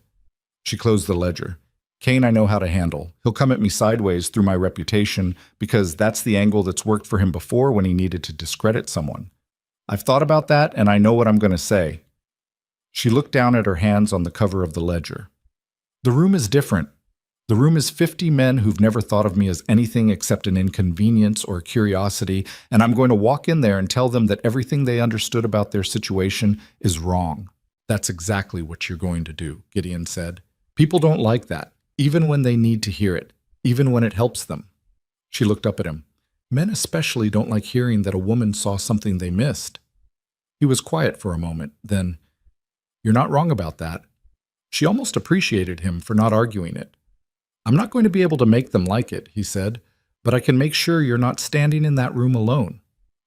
She closed the ledger. "Kane I know how to handle. He'll come at me sideways through my reputation because that's the angle that's worked for him before when he needed to discredit someone. I've thought about that and I know what I'm going to say." She looked down at her hands on the cover of the ledger. "The room is different. The room is 50 men who've never thought of me as anything except an inconvenience or a curiosity, and I'm going to walk in there and tell them that everything they understood about their situation is wrong." "That's exactly what you're going to do," Gideon said. "People don't like that, even when they need to hear it, even when it helps them." She looked up at him. "Men especially don't like hearing that a woman saw something they missed." He was quiet for a moment, then, "You're not wrong about that." She almost appreciated him for not arguing it. "I'm not going to be able to make them like it," he said, "but I can make sure you're not standing in that room alone.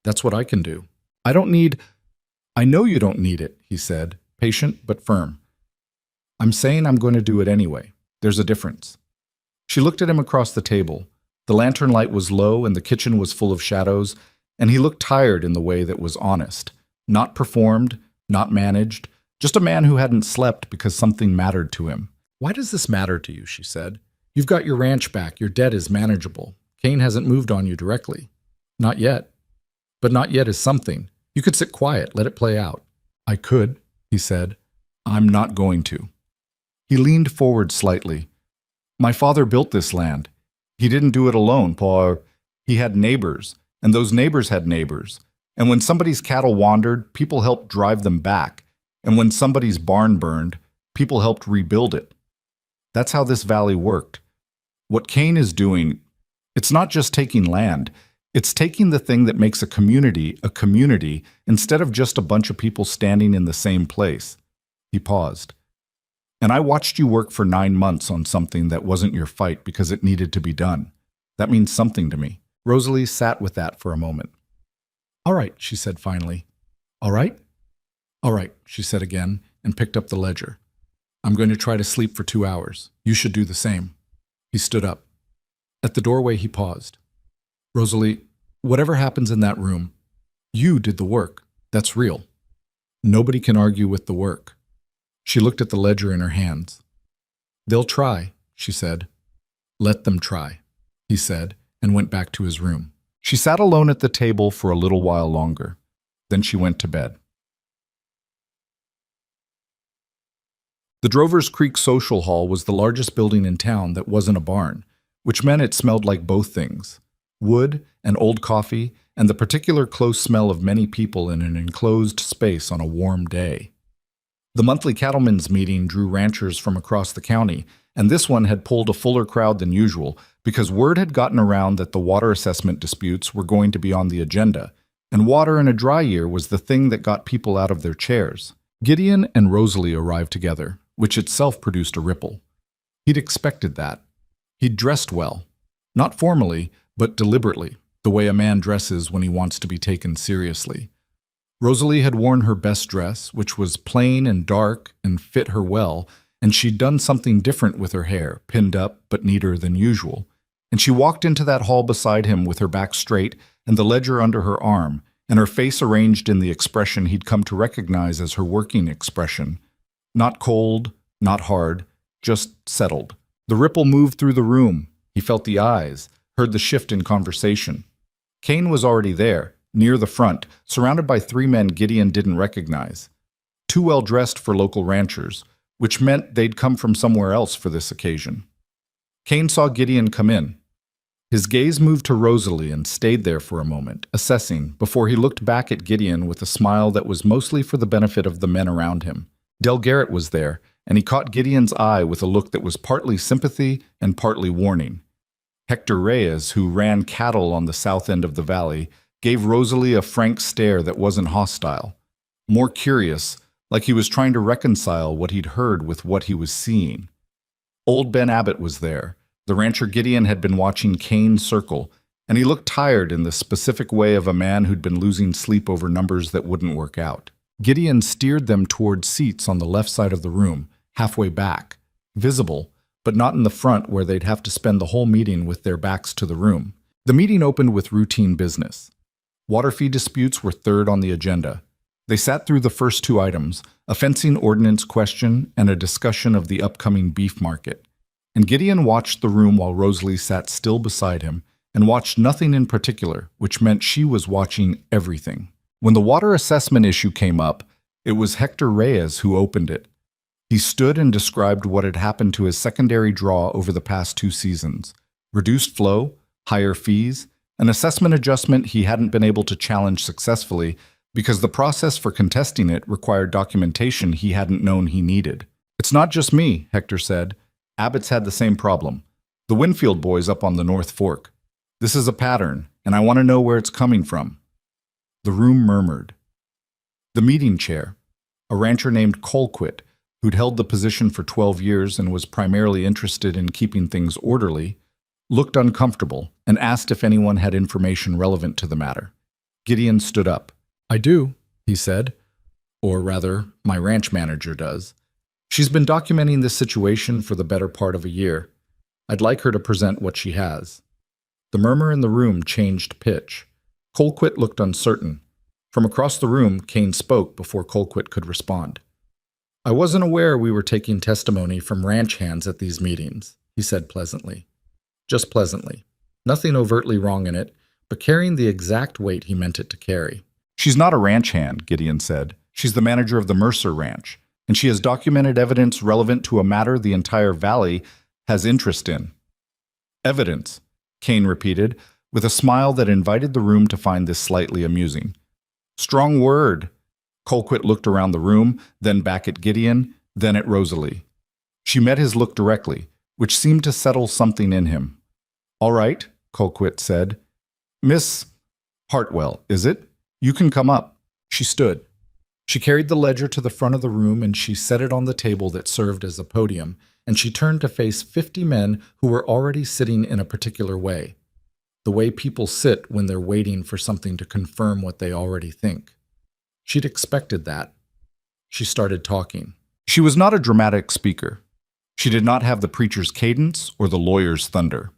That's what I can do. I know you don't need it," he said, patient but firm. "I'm saying I'm going to do it anyway. There's a difference." She looked at him across the table. The lantern light was low and the kitchen was full of shadows, and he looked tired in the way that was honest. Not performed, not managed, just a man who hadn't slept because something mattered to him. "Why does this matter to you?" she said. "You've got your ranch back, your debt is manageable. Kane hasn't moved on you directly." "Not yet." "But not yet is something. You could sit quiet, let it play out." "I could," he said. "I'm not going to." He leaned forward slightly. "My father built this land. He didn't do it alone, Paul. He had neighbors, and those neighbors had neighbors. And when somebody's cattle wandered, people helped drive them back. And when somebody's barn burned, people helped rebuild it. That's how this valley worked. What Kane is doing, it's not just taking land. It's taking the thing that makes a community, instead of just a bunch of people standing in the same place." He paused. "And I watched you work for 9 months on something that wasn't your fight because it needed to be done. That means something to me." Rosalie sat with that for a moment. "All right," she said finally. "All right?" "All right," she said again, and picked up the ledger. "I'm going to try to sleep for 2 hours. You should do the same." He stood up. At the doorway, he paused. "Rosalie, whatever happens in that room, you did the work. That's real. Nobody can argue with the work." She looked at the ledger in her hands. "They'll try," she said. "Let them try," he said, and went back to his room. She sat alone at the table for a little while longer. Then she went to bed. The Drovers Creek Social Hall was the largest building in town that wasn't a barn, which meant it smelled like both things: wood and old coffee, and the particular close smell of many people in an enclosed space on a warm day. The monthly cattlemen's meeting drew ranchers from across the county, and this one had pulled a fuller crowd than usual because word had gotten around that the water assessment disputes were going to be on the agenda, and water in a dry year was the thing that got people out of their chairs. Gideon and Rosalie arrived together, which itself produced a ripple. He'd expected that. He'd dressed well. Not formally, but deliberately, the way a man dresses when he wants to be taken seriously. Rosalie had worn her best dress, which was plain and dark and fit her well, and she'd done something different with her hair, pinned up but neater than usual. and she walked into that hall beside him with her back straight and the ledger under her arm, and her face arranged in the expression he'd come to recognize as her working expression. Not cold, not hard, just settled. The ripple moved through the room. He felt the eyes, heard the shift in conversation. Kane was already there, near the front, surrounded by 3 men Gideon didn't recognize. Too well dressed for local ranchers, which meant they'd come from somewhere else for this occasion. Kane saw Gideon come in. His gaze moved to Rosalie and stayed there for a moment, assessing, before he looked back at Gideon with a smile that was mostly for the benefit of the men around him. Del Garrett was there, and he caught Gideon's eye with a look that was partly sympathy and partly warning. Hector Reyes, who ran cattle on the south end of the valley, gave Rosalie a frank stare that wasn't hostile, more curious, like he was trying to reconcile what he'd heard with what he was seeing. Old Ben Abbott was there. The rancher Gideon had been watching Kane circle, and he looked tired in the specific way of a man who'd been losing sleep over numbers that wouldn't work out. Gideon steered them toward seats on the left side of the room, halfway back, visible, but not in the front where they'd have to spend the whole meeting with their backs to the room. The meeting opened with routine business. Water fee disputes were third on the agenda. They sat through the first 2 items, a fencing ordinance question and a discussion of the upcoming beef market. And Gideon watched the room while Rosalie sat still beside him and watched nothing in particular, which meant she was watching everything. When the water assessment issue came up, it was Hector Reyes who opened it. He stood and described what had happened to his secondary draw over the past 2 seasons. Reduced flow, higher fees, an assessment adjustment he hadn't been able to challenge successfully because the process for contesting it required documentation he hadn't known he needed. "It's not just me," Hector said. "Abbott's had the same problem. The Winfield boys up on the North Fork. This is a pattern, and I want to know where it's coming from." The room murmured. The meeting chair, a rancher named Colquitt, who'd held the position for 12 years and was primarily interested in keeping things orderly, looked uncomfortable and asked if anyone had information relevant to the matter. Gideon stood up. "I do," he said. "Or rather, my ranch manager does. She's been documenting this situation for the better part of a year. I'd like her to present what she has." The murmur in the room changed pitch. Colquitt looked uncertain. From across the room, Kane spoke before Colquitt could respond. "I wasn't aware we were taking testimony from ranch hands at these meetings," he said pleasantly. Just pleasantly. Nothing overtly wrong in it, but carrying the exact weight he meant it to carry. "She's not a ranch hand," Gideon said. "She's the manager of the Mercer Ranch, and she has documented evidence relevant to a matter the entire valley has interest in." "Evidence," Kane repeated, with a smile that invited the room to find this slightly amusing. "Strong word." Colquitt looked around the room, then back at Gideon, then at Rosalie. She met his look directly, which seemed to settle something in him. "All right," Colquitt said. "Miss Hartwell, is it? You can come up." She stood. She carried the ledger to the front of the room and she set it on the table that served as a podium, and she turned to face 50 men who were already sitting in a particular way. The way people sit when they're waiting for something to confirm what they already think. She'd expected that. She started talking. She was not a dramatic speaker. She did not have the preacher's cadence or the lawyer's thunder.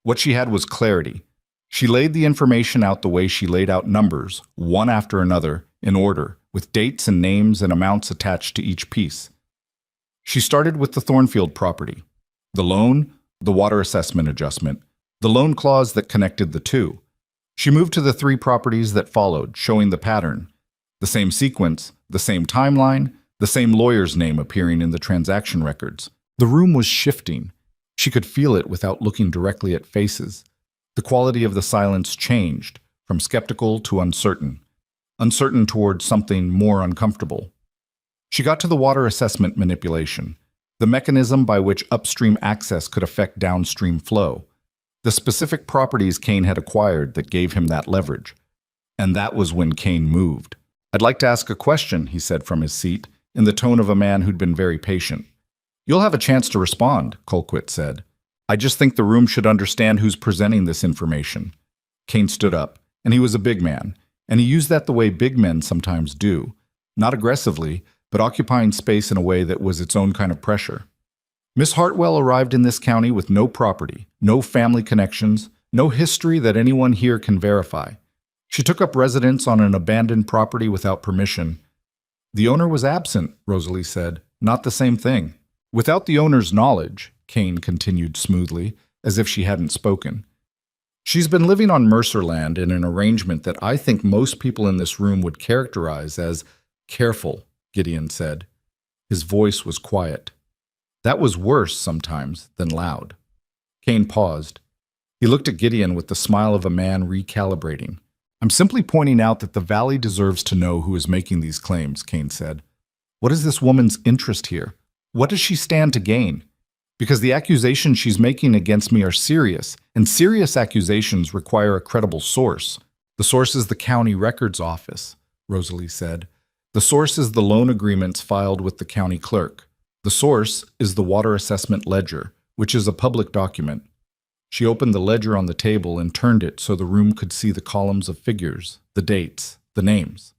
What she had was clarity. She laid the information out the way she laid out numbers, one after another, in order, with dates and names and amounts attached to each piece. She started with the Thornfield property, the loan, the water assessment adjustment, the loan clause that connected the two. She moved to the 3 properties that followed, showing the pattern, the same sequence, the same timeline, the same lawyer's name appearing in the transaction records. The room was shifting. She could feel it without looking directly at faces. The quality of the silence changed, from skeptical to uncertain towards something more uncomfortable. She got to the water assessment manipulation, the mechanism by which upstream access could affect downstream flow, the specific properties Kane had acquired that gave him that leverage. And that was when Kane moved. "I'd like to ask a question," he said from his seat, in the tone of a man who'd been very patient. "You'll have a chance to respond," Colquitt said. "I just think the room should understand who's presenting this information." Kane stood up, and he was a big man, and he used that the way big men sometimes do, not aggressively, but occupying space in a way that was its own kind of pressure. Miss Hartwell arrived in this county with no property, no family connections, no history that anyone here can verify. She took up residence on an abandoned property without permission. The owner was absent, Rosalie said. Not the same thing. Without the owner's knowledge, Kane continued smoothly, as if she hadn't spoken. She's been living on Mercerland in an arrangement that I think most people in this room would characterize as careful, Gideon said. His voice was quiet. That was worse sometimes than loud. Kane paused. He looked at Gideon with the smile of a man recalibrating. I'm simply pointing out that the Valley deserves to know who is making these claims, Kane said. What is this woman's interest here? What does she stand to gain? Because the accusations she's making against me are serious, and serious accusations require a credible source. The source is the county records office, Rosalie said. The source is the loan agreements filed with the county clerk. The source is the water assessment ledger, which is a public document. She opened the ledger on the table and turned it so the room could see the columns of figures, the dates, the names.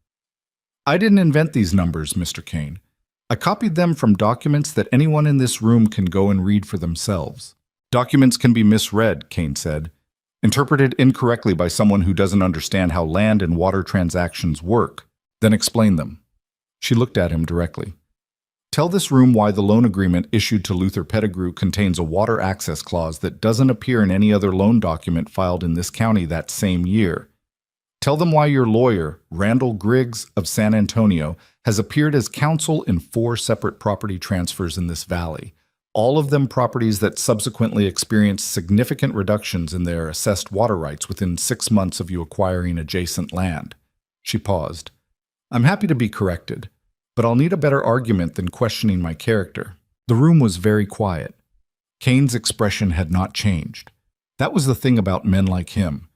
I didn't invent these numbers, Mr. Kane. I copied them from documents that anyone in this room can go and read for themselves. Documents can be misread, Kane said, interpreted incorrectly by someone who doesn't understand how land and water transactions work, then explain them. She looked at him directly. Tell this room why the loan agreement issued to Luther Pettigrew contains a water access clause that doesn't appear in any other loan document filed in this county that same year. Tell them why your lawyer, Randall Griggs of San Antonio, has appeared as counsel in 4 separate property transfers in this valley, all of them properties that subsequently experienced significant reductions in their assessed water rights within 6 months of you acquiring adjacent land. She paused. I'm happy to be corrected, but I'll need a better argument than questioning my character. The room was very quiet. Kane's expression had not changed. That was the thing about men like him.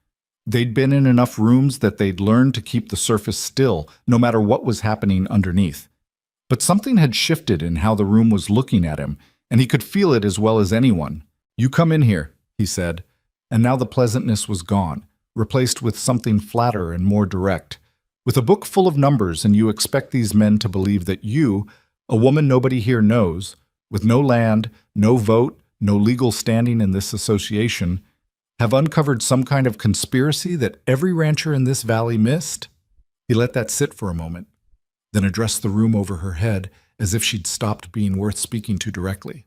They'd been in enough rooms that they'd learned to keep the surface still, no matter what was happening underneath. But something had shifted in how the room was looking at him, and he could feel it as well as anyone. You come in here, he said, and now the pleasantness was gone, replaced with something flatter and more direct. With a book full of numbers, and you expect these men to believe that you, a woman nobody here knows, with no land, no vote, no legal standing in this association, have uncovered some kind of conspiracy that every rancher in this valley missed? He let that sit for a moment, then addressed the room over her head as if she'd stopped being worth speaking to directly.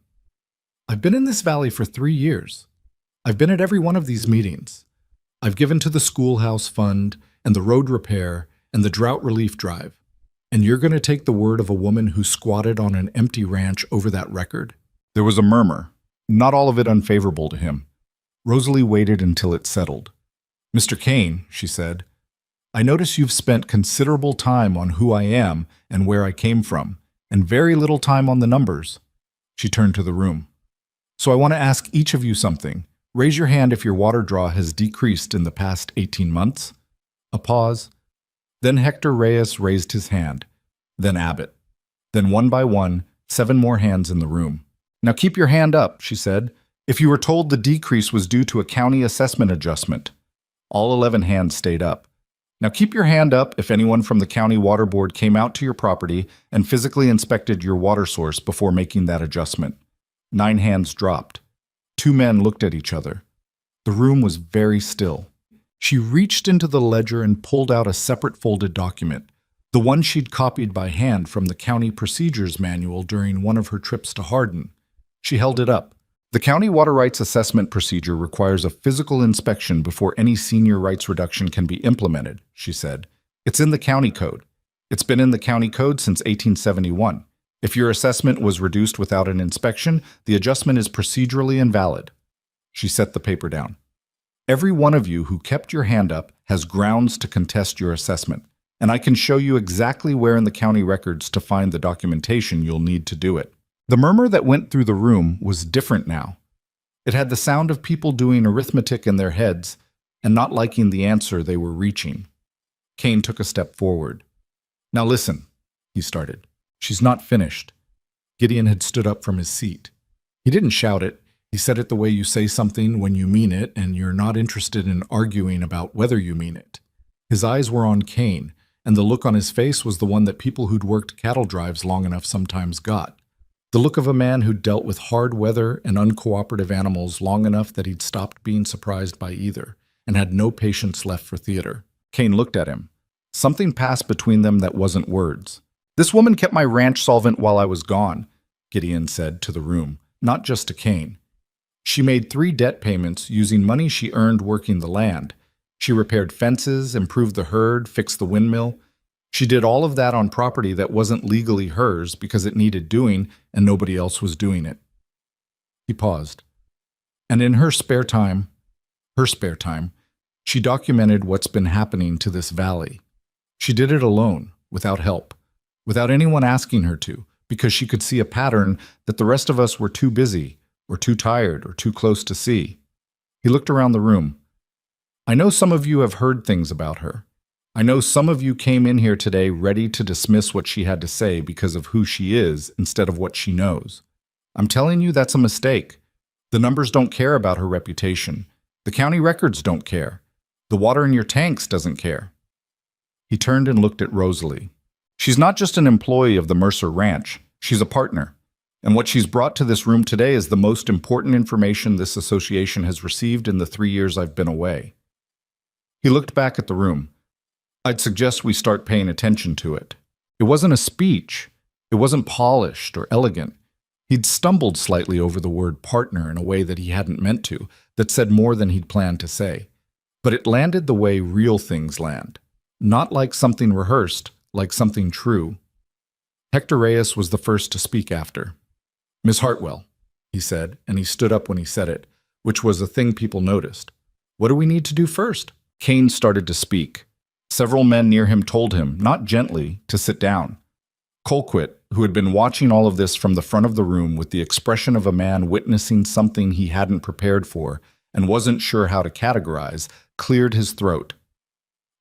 I've been in this valley for 3 years. I've been at every one of these meetings. I've given to the schoolhouse fund and the road repair and the drought relief drive. And you're going to take the word of a woman who squatted on an empty ranch over that record? There was a murmur, not all of it unfavorable to him. Rosalie waited until it settled. Mr. Kane, she said, I notice you've spent considerable time on who I am and where I came from, and very little time on the numbers. She turned to the room. So I want to ask each of you something. Raise your hand if your water draw has decreased in the past 18 months. A pause. Then Hector Reyes raised his hand. Then Abbott. Then one by one, 7 more hands in the room. Now keep your hand up, she said. If you were told the decrease was due to a county assessment adjustment. All 11 hands stayed up. Now keep your hand up if anyone from the county water board came out to your property and physically inspected your water source before making that adjustment. 9 hands dropped. 2 men looked at each other. The room was very still. She reached into the ledger and pulled out a separate folded document, the one she'd copied by hand from the county procedures manual during one of her trips to Hardin. She held it up. The county water rights assessment procedure requires a physical inspection before any senior rights reduction can be implemented, she said. It's in the county code. It's been in the county code since 1871. If your assessment was reduced without an inspection, the adjustment is procedurally invalid. She set the paper down. Every one of you who kept your hand up has grounds to contest your assessment, and I can show you exactly where in the county records to find the documentation you'll need to do it. The murmur that went through the room was different now. It had the sound of people doing arithmetic in their heads and not liking the answer they were reaching. Kane took a step forward. Now listen, he started. She's not finished. Gideon had stood up from his seat. He didn't shout it. He said it the way you say something when you mean it and you're not interested in arguing about whether you mean it. His eyes were on Kane, and the look on his face was the one that people who'd worked cattle drives long enough sometimes got. The look of a man who'd dealt with hard weather and uncooperative animals long enough that he'd stopped being surprised by either, and had no patience left for theater. Kane looked at him. Something passed between them that wasn't words. "This woman kept my ranch solvent while I was gone," Gideon said to the room, not just to Kane. "She made 3 debt payments using money she earned working the land. She repaired fences, improved the herd, fixed the windmill. She did all of that on property that wasn't legally hers because it needed doing and nobody else was doing it." He paused. "And in her spare time, she documented what's been happening to this valley. She did it alone, without help, without anyone asking her to, because she could see a pattern that the rest of us were too busy, or too tired, or too close to see." He looked around the room. "I know some of you have heard things about her. I know some of you came in here today ready to dismiss what she had to say because of who she is instead of what she knows. I'm telling you that's a mistake. The numbers don't care about her reputation. The county records don't care. The water in your tanks doesn't care." He turned and looked at Rosalie. "She's not just an employee of the Mercer Ranch. She's a partner. And what she's brought to this room today is the most important information this association has received in the 3 years I've been away." He looked back at the room. "I'd suggest we start paying attention to it." It wasn't a speech. It wasn't polished or elegant. He'd stumbled slightly over the word partner in a way that he hadn't meant to, that said more than he'd planned to say. But it landed the way real things land. Not like something rehearsed, like something true. Hector Reyes was the first to speak after. "Miss Hartwell," he said, and he stood up when he said it, which was a thing people noticed. "What do we need to do first?" Kane started to speak. Several men near him told him, not gently, to sit down. Colquitt, who had been watching all of this from the front of the room with the expression of a man witnessing something he hadn't prepared for and wasn't sure how to categorize, cleared his throat.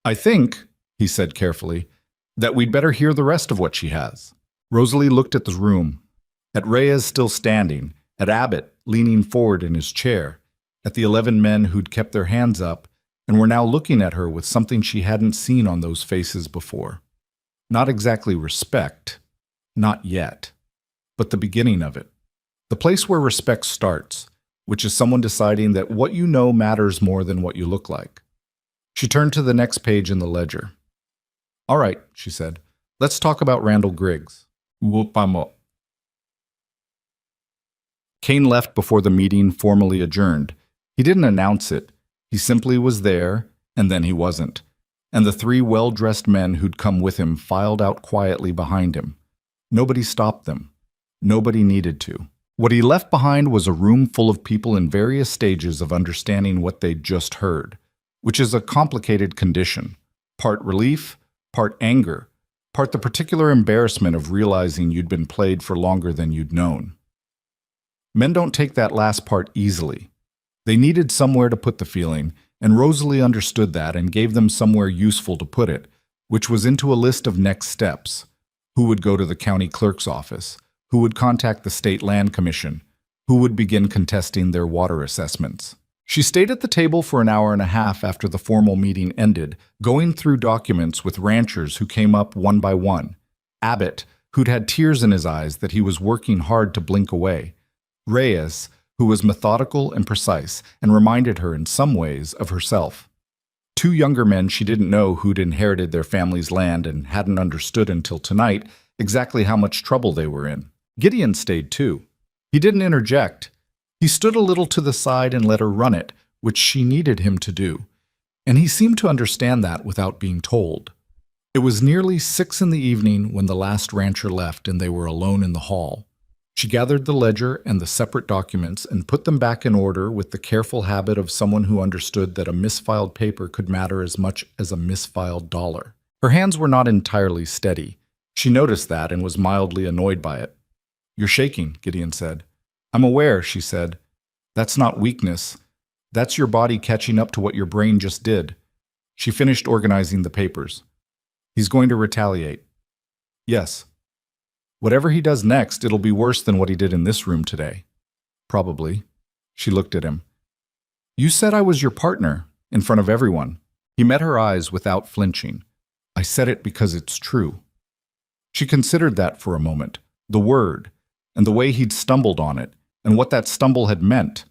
"I think," he said carefully, "that we'd better hear the rest of what she has." Rosalie looked at the room, at Reyes still standing, at Abbott leaning forward in his chair, at the 11 men who'd kept their hands up and were now looking at her with something she hadn't seen on those faces before. Not exactly respect, not yet, but the beginning of it. The place where respect starts, which is someone deciding that what you know matters more than what you look like. She turned to the next page in the ledger. "All right," she said, "let's talk about Randall Griggs." Whoopamo. Kane left before the meeting formally adjourned. He didn't announce it. He simply was there, and then he wasn't. And the 3 well-dressed men who'd come with him filed out quietly behind him. Nobody stopped them. Nobody needed to. What he left behind was a room full of people in various stages of understanding what they'd just heard, which is a complicated condition. Part relief, part anger, part the particular embarrassment of realizing you'd been played for longer than you'd known. Men don't take that last part easily. They needed somewhere to put the feeling, and Rosalie understood that and gave them somewhere useful to put it, which was into a list of next steps. Who would go to the county clerk's office? Who would contact the state land commission? Who would begin contesting their water assessments? She stayed at the table for an hour and a half after the formal meeting ended, going through documents with ranchers who came up one by one. Abbott, who'd had tears in his eyes that he was working hard to blink away. Reyes, who was methodical and precise and reminded her in some ways of herself. 2 younger men she didn't know who'd inherited their family's land and hadn't understood until tonight exactly how much trouble they were in. Gideon stayed too. He didn't interject. He stood a little to the side and let her run it, which she needed him to do. And he seemed to understand that without being told. It was nearly 6 in the evening when the last rancher left and they were alone in the hall. She gathered the ledger and the separate documents and put them back in order with the careful habit of someone who understood that a misfiled paper could matter as much as a misfiled dollar. Her hands were not entirely steady. She noticed that and was mildly annoyed by it. "You're shaking," Gideon said. "I'm aware," she said. "That's not weakness. That's your body catching up to what your brain just did." She finished organizing the papers. "He's going to retaliate." "Yes. Whatever he does next, it'll be worse than what he did in this room today." "Probably." She looked at him. "You said I was your partner, in front of everyone." He met her eyes without flinching. "I said it because it's true." She considered that for a moment. The word, and the way he'd stumbled on it, and what that stumble had meant.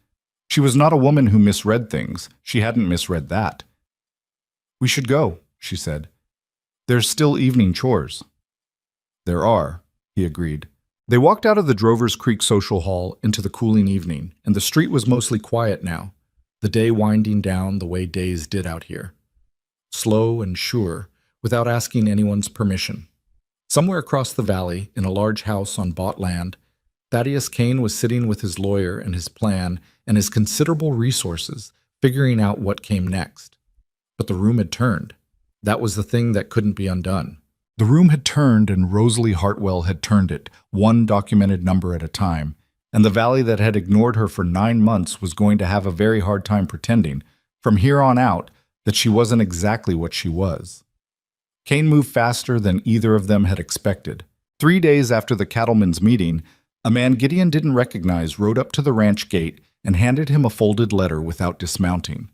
She was not a woman who misread things. She hadn't misread that. "We should go," she said. "There's still evening chores." "There are," he agreed. They walked out of the Drovers Creek Social Hall into the cooling evening, and the street was mostly quiet now, the day winding down the way days did out here. Slow and sure, without asking anyone's permission. Somewhere across the valley, in a large house on bought land, Thaddeus Kane was sitting with his lawyer and his plan and his considerable resources, figuring out what came next. But the room had turned. That was the thing that couldn't be undone. The room had turned, and Rosalie Hartwell had turned it, one documented number at a time, and the valley that had ignored her for 9 months was going to have a very hard time pretending, from here on out, that she wasn't exactly what she was. Kane moved faster than either of them had expected. 3 days after the cattlemen's meeting, a man Gideon didn't recognize rode up to the ranch gate and handed him a folded letter without dismounting.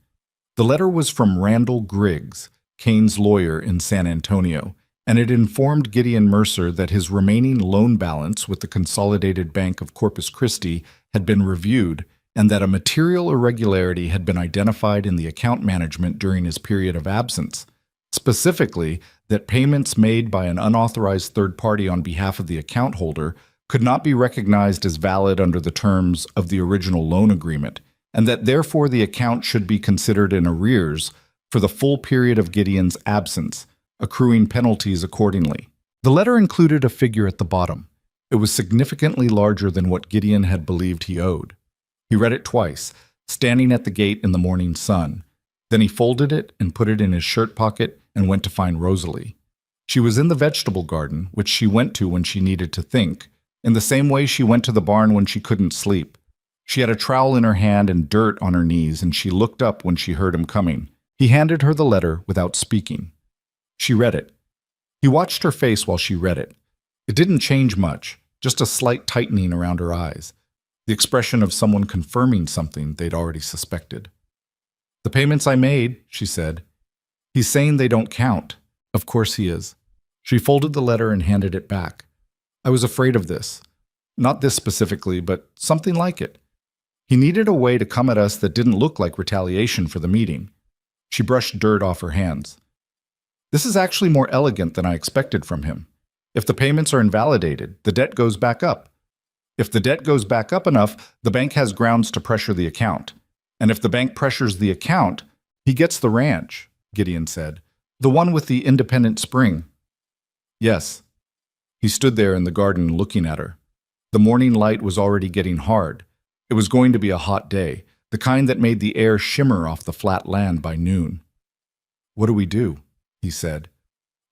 The letter was from Randall Griggs, Kane's lawyer in San Antonio, and it informed Gideon Mercer that his remaining loan balance with the Consolidated Bank of Corpus Christi had been reviewed and that a material irregularity had been identified in the account management during his period of absence. Specifically, that payments made by an unauthorized third party on behalf of the account holder could not be recognized as valid under the terms of the original loan agreement, and that therefore the account should be considered in arrears for the full period of Gideon's absence, accruing penalties accordingly. The letter included a figure at the bottom. It was significantly larger than what Gideon had believed he owed. He read it twice, standing at the gate in the morning sun. Then he folded it and put it in his shirt pocket and went to find Rosalie. She was in the vegetable garden, which she went to when she needed to think, in the same way she went to the barn when she couldn't sleep. She had a trowel in her hand and dirt on her knees, and she looked up when she heard him coming. He handed her the letter without speaking. She read it. He watched her face while she read it. It didn't change much, just a slight tightening around her eyes, the expression of someone confirming something they'd already suspected. "The payments I made," she said. "He's saying they don't count." "Of course he is." She folded the letter and handed it back. "I was afraid of this. Not this specifically, but something like it. He needed a way to come at us that didn't look like retaliation for the meeting." She brushed dirt off her hands. "This is actually more elegant than I expected from him. If the payments are invalidated, the debt goes back up. If the debt goes back up enough, the bank has grounds to pressure the account. And if the bank pressures the account, he gets the ranch," Gideon said. "The one with the independent spring." "Yes." He stood there in the garden looking at her. The morning light was already getting hard. It was going to be a hot day, the kind that made the air shimmer off the flat land by noon. "What do we do?" he said.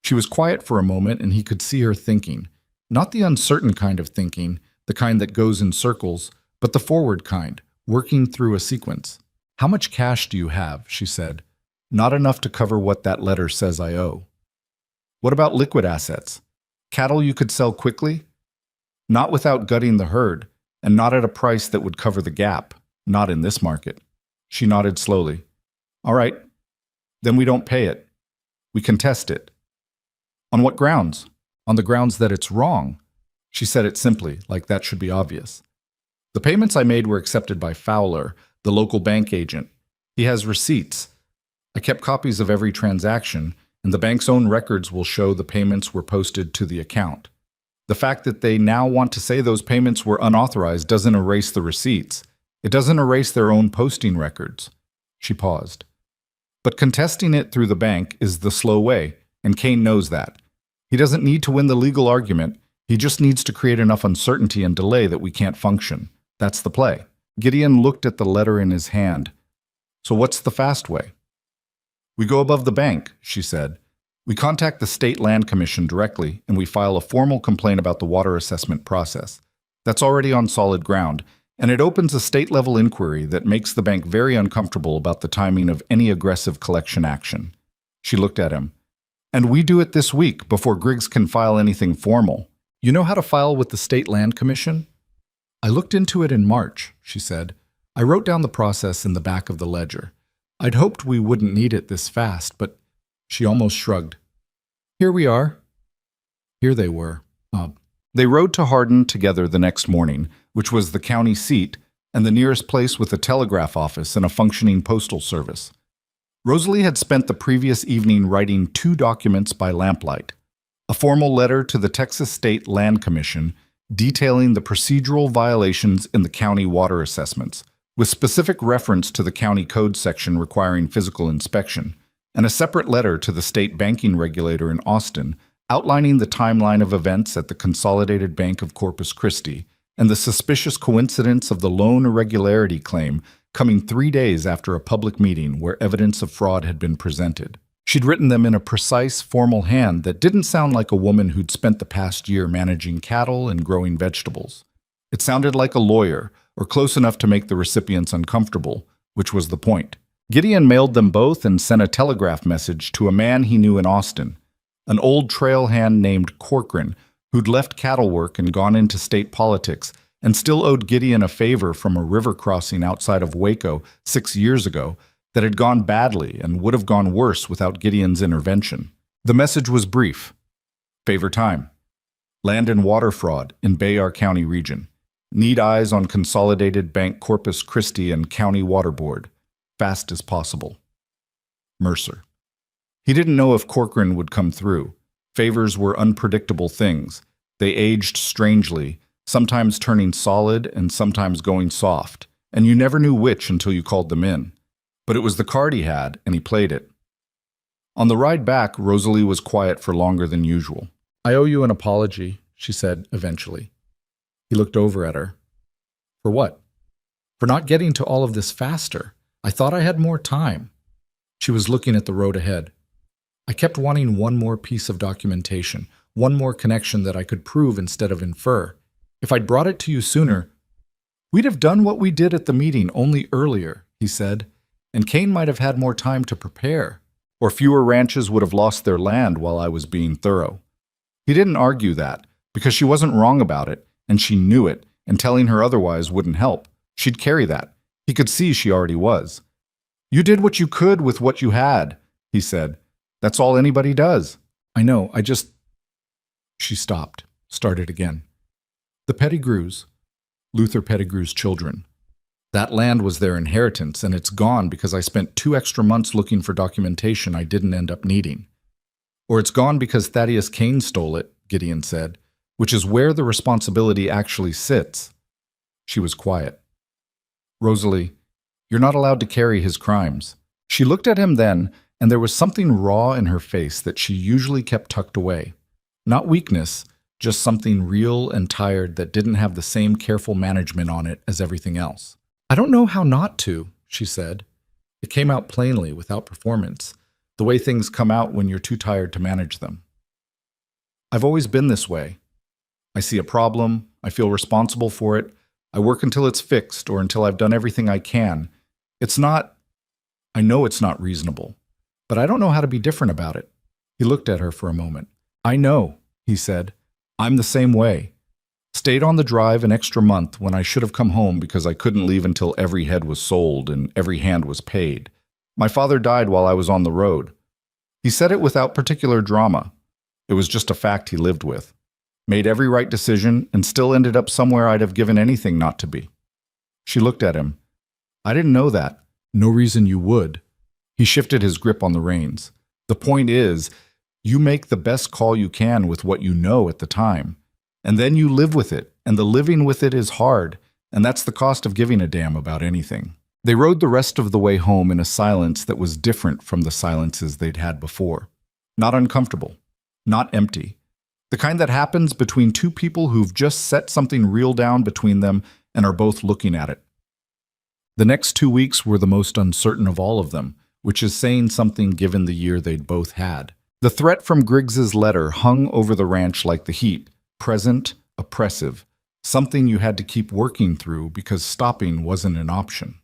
She was quiet for a moment, and he could see her thinking. Not the uncertain kind of thinking, the kind that goes in circles, but the forward kind, working through a sequence. "How much cash do you have?" she said. "Not enough to cover what that letter says I owe." "What about liquid assets? Cattle you could sell quickly?" "Not without gutting the herd, and not at a price that would cover the gap. Not in this market." She nodded slowly. "All right. Then we don't pay it. We contest it." "On what grounds?" "On the grounds that it's wrong." She said it simply, like that should be obvious. "The payments I made were accepted by Fowler, the local bank agent. He has receipts. I kept copies of every transaction, and the bank's own records will show the payments were posted to the account. The fact that they now want to say those payments were unauthorized doesn't erase the receipts. It doesn't erase their own posting records." She paused. "But contesting it through the bank is the slow way, and Kane knows that. He doesn't need to win the legal argument. He just needs to create enough uncertainty and delay that we can't function. That's the play." Gideon looked at the letter in his hand. "So what's the fast way?" "We go above the bank," she said. "We contact the State Land Commission directly, and we file a formal complaint about the water assessment process. That's already on solid ground, and it opens a state-level inquiry that makes the bank very uncomfortable about the timing of any aggressive collection action." She looked at him. "And we do it this week, before Griggs can file anything formal. You know how to file with the State Land Commission?" "I looked into it in March," she said. "I wrote down the process in the back of the ledger. I'd hoped we wouldn't need it this fast, but..." She almost shrugged. "Here we are." Here they were. They rode to Hardin together the next morning, which was the county seat and the nearest place with a telegraph office and a functioning postal service. Rosalie had spent the previous evening writing 2 documents by lamplight. A formal letter to the Texas State Land Commission detailing the procedural violations in the county water assessments, with specific reference to the county code section requiring physical inspection, and a separate letter to the state banking regulator in Austin outlining the timeline of events at the Consolidated Bank of Corpus Christi and the suspicious coincidence of the loan irregularity claim coming 3 days after a public meeting where evidence of fraud had been presented. She'd written them in a precise, formal hand that didn't sound like a woman who'd spent the past year managing cattle and growing vegetables. It sounded like a lawyer, or close enough to make the recipients uncomfortable, which was the point. Gideon mailed them both and sent a telegraph message to a man he knew in Austin, an old trail hand named Corcoran, who'd left cattle work and gone into state politics and still owed Gideon a favor from a river crossing outside of Waco 6 years ago that had gone badly and would have gone worse without Gideon's intervention. The message was brief. Favor time. Land and water fraud in Bayard County region. Need eyes on Consolidated Bank Corpus Christi and County Water Board. Fast as possible. Mercer. He didn't know if Corcoran would come through. Favors were unpredictable things. They aged strangely, sometimes turning solid and sometimes going soft, and you never knew which until you called them in. But it was the card he had, and he played it. On the ride back, Rosalie was quiet for longer than usual. "I owe you an apology," she said eventually. He looked over at her. "For what?" "For not getting to all of this faster. I thought I had more time." She was looking at the road ahead. "I kept wanting one more piece of documentation, one more connection that I could prove instead of infer. If I'd brought it to you sooner, we'd have done what we did at the meeting, only earlier," he said, "and Kane might have had more time to prepare, or fewer ranches would have lost their land while I was being thorough." He didn't argue that, because she wasn't wrong about it, and she knew it, and telling her otherwise wouldn't help. She'd carry that. He could see she already was. "You did what you could with what you had," he said. "That's all anybody does." "I know, I just—" She stopped, started again. "The Pettigrews, Luther Pettigrew's children. That land was their inheritance, and it's gone because I spent 2 extra months looking for documentation I didn't end up needing. Or it's gone because Thaddeus Kane stole it," Gideon said, "which is where the responsibility actually sits." She was quiet. "Rosalie, you're not allowed to carry his crimes." She looked at him then, and there was something raw in her face that she usually kept tucked away. Not weakness, just something real and tired that didn't have the same careful management on it as everything else. "I don't know how not to," she said. It came out plainly, without performance, the way things come out when you're too tired to manage them. "I've always been this way. I see a problem, I feel responsible for it, I work until it's fixed or until I've done everything I can. I know it's not reasonable, but I don't know how to be different about it." He looked at her for a moment. "I know," he said. "I'm the same way. Stayed on the drive an extra month when I should have come home because I couldn't leave until every head was sold and every hand was paid. My father died while I was on the road." He said it without particular drama. It was just a fact he lived with. Made every right decision and still ended up somewhere I'd have given anything not to be. She looked at him. "I didn't know that." "No reason you would." He shifted his grip on the reins. "The point is, you make the best call you can with what you know at the time. And then you live with it, and the living with it is hard, and that's the cost of giving a damn about anything." They rode the rest of the way home in a silence that was different from the silences they'd had before. Not uncomfortable. Not empty. The kind that happens between 2 people who've just set something real down between them and are both looking at it. The next 2 weeks were the most uncertain of all of them, which is saying something given the year they'd both had. The threat from Griggs's letter hung over the ranch like the heat, present, oppressive, something you had to keep working through because stopping wasn't an option.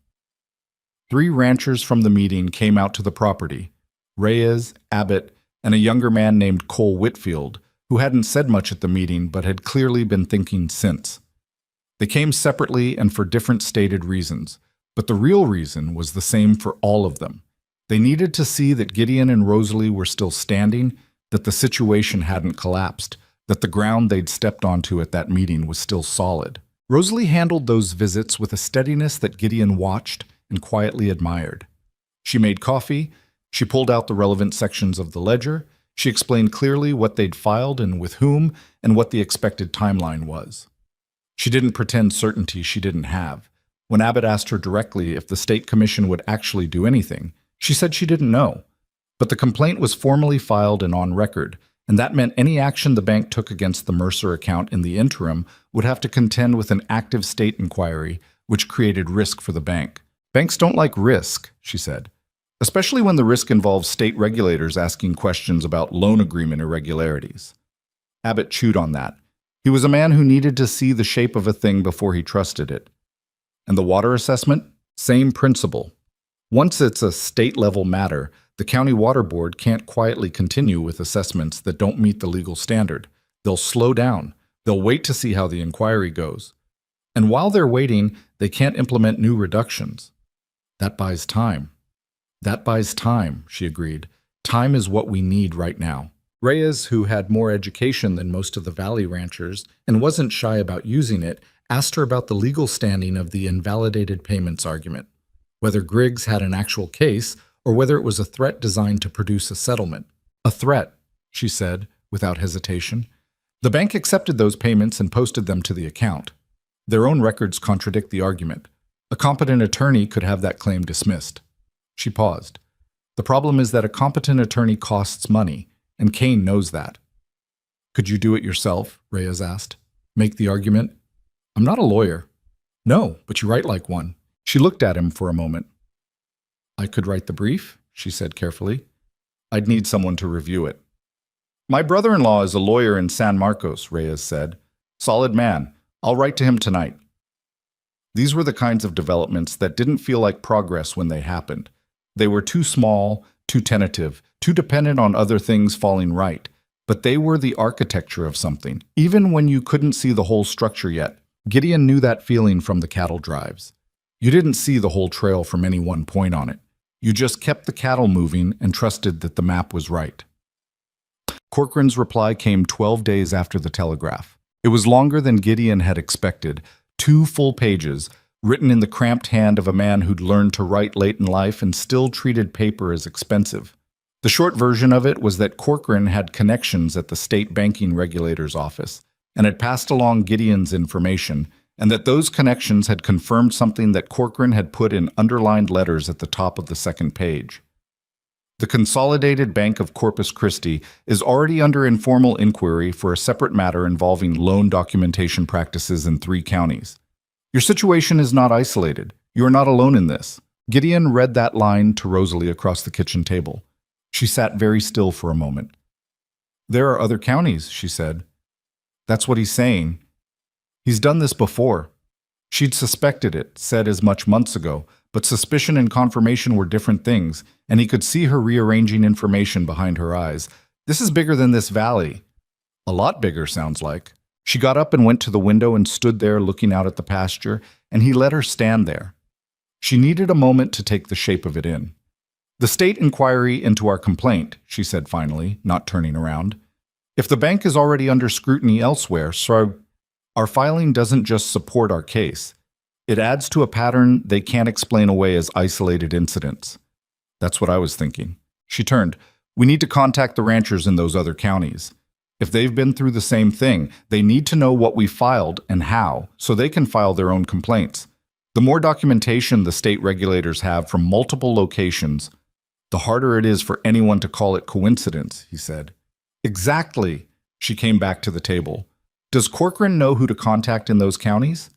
3 ranchers from the meeting came out to the property: Reyes, Abbott, and a younger man named Cole Whitfield, who hadn't said much at the meeting but had clearly been thinking since. They came separately and for different stated reasons, but the real reason was the same for all of them. They needed to see that Gideon and Rosalie were still standing, that the situation hadn't collapsed, that the ground they'd stepped onto at that meeting was still solid. Rosalie handled those visits with a steadiness that Gideon watched and quietly admired. She made coffee, she pulled out the relevant sections of the ledger, she explained clearly what they'd filed and with whom, and what the expected timeline was. She didn't pretend certainty she didn't have. When Abbott asked her directly if the state commission would actually do anything, she said she didn't know. But the complaint was formally filed and on record, and that meant any action the bank took against the Mercer account in the interim would have to contend with an active state inquiry, which created risk for the bank. Banks don't like risk, she said, especially when the risk involves state regulators asking questions about loan agreement irregularities. Abbott chewed on that. He was a man who needed to see the shape of a thing before he trusted it. And the water assessment? Same principle. Once it's a state-level matter, the county water board can't quietly continue with assessments that don't meet the legal standard. They'll slow down. They'll wait to see how the inquiry goes. And while they're waiting, they can't implement new reductions. That buys time. That buys time, she agreed. Time is what we need right now. Reyes, who had more education than most of the Valley ranchers and wasn't shy about using it, asked her about the legal standing of the invalidated payments argument, whether Griggs had an actual case or whether it was a threat designed to produce a settlement. A threat, she said, without hesitation. The bank accepted those payments and posted them to the account. Their own records contradict the argument. A competent attorney could have that claim dismissed. She paused. The problem is that a competent attorney costs money, and Kane knows that. Could you do it yourself? Reyes asked. Make the argument? I'm not a lawyer. No, but you write like one. She looked at him for a moment. I could write the brief, she said carefully. I'd need someone to review it. My brother-in-law is a lawyer in San Marcos, Reyes said. Solid man. I'll write to him tonight. These were the kinds of developments that didn't feel like progress when they happened. They were too small, too tentative, too dependent on other things falling right. But they were the architecture of something, even when you couldn't see the whole structure yet. Gideon knew that feeling from the cattle drives. You didn't see the whole trail from any one point on it. You just kept the cattle moving and trusted that the map was right. Corcoran's reply came 12 days after the telegraph. It was longer than Gideon had expected, 2 full pages, written in the cramped hand of a man who'd learned to write late in life and still treated paper as expensive. The short version of it was that Corcoran had connections at the state banking regulator's office and had passed along Gideon's information, and that those connections had confirmed something that Corcoran had put in underlined letters at the top of the second page. The Consolidated Bank of Corpus Christi is already under informal inquiry for a separate matter involving loan documentation practices in 3 counties. Your situation is not isolated. You are not alone in this. Gideon read that line to Rosalie across the kitchen table. She sat very still for a moment. There are other counties, she said. That's what he's saying. He's done this before. She'd suspected it, said as much months ago, but suspicion and confirmation were different things, and he could see her rearranging information behind her eyes. This is bigger than this valley. A lot bigger, sounds like. She got up and went to the window and stood there looking out at the pasture, and he let her stand there. She needed a moment to take the shape of it in. The state inquiry into our complaint, she said finally, not turning around. If the bank is already under scrutiny elsewhere, so our filing doesn't just support our case. It adds to a pattern they can't explain away as isolated incidents. That's what I was thinking. She turned. We need to contact the ranchers in those other counties. If they've been through the same thing, they need to know what we filed and how, so they can file their own complaints. The more documentation the state regulators have from multiple locations, the harder it is for anyone to call it coincidence, he said. Exactly, she came back to the table. Does Corcoran know who to contact in those counties?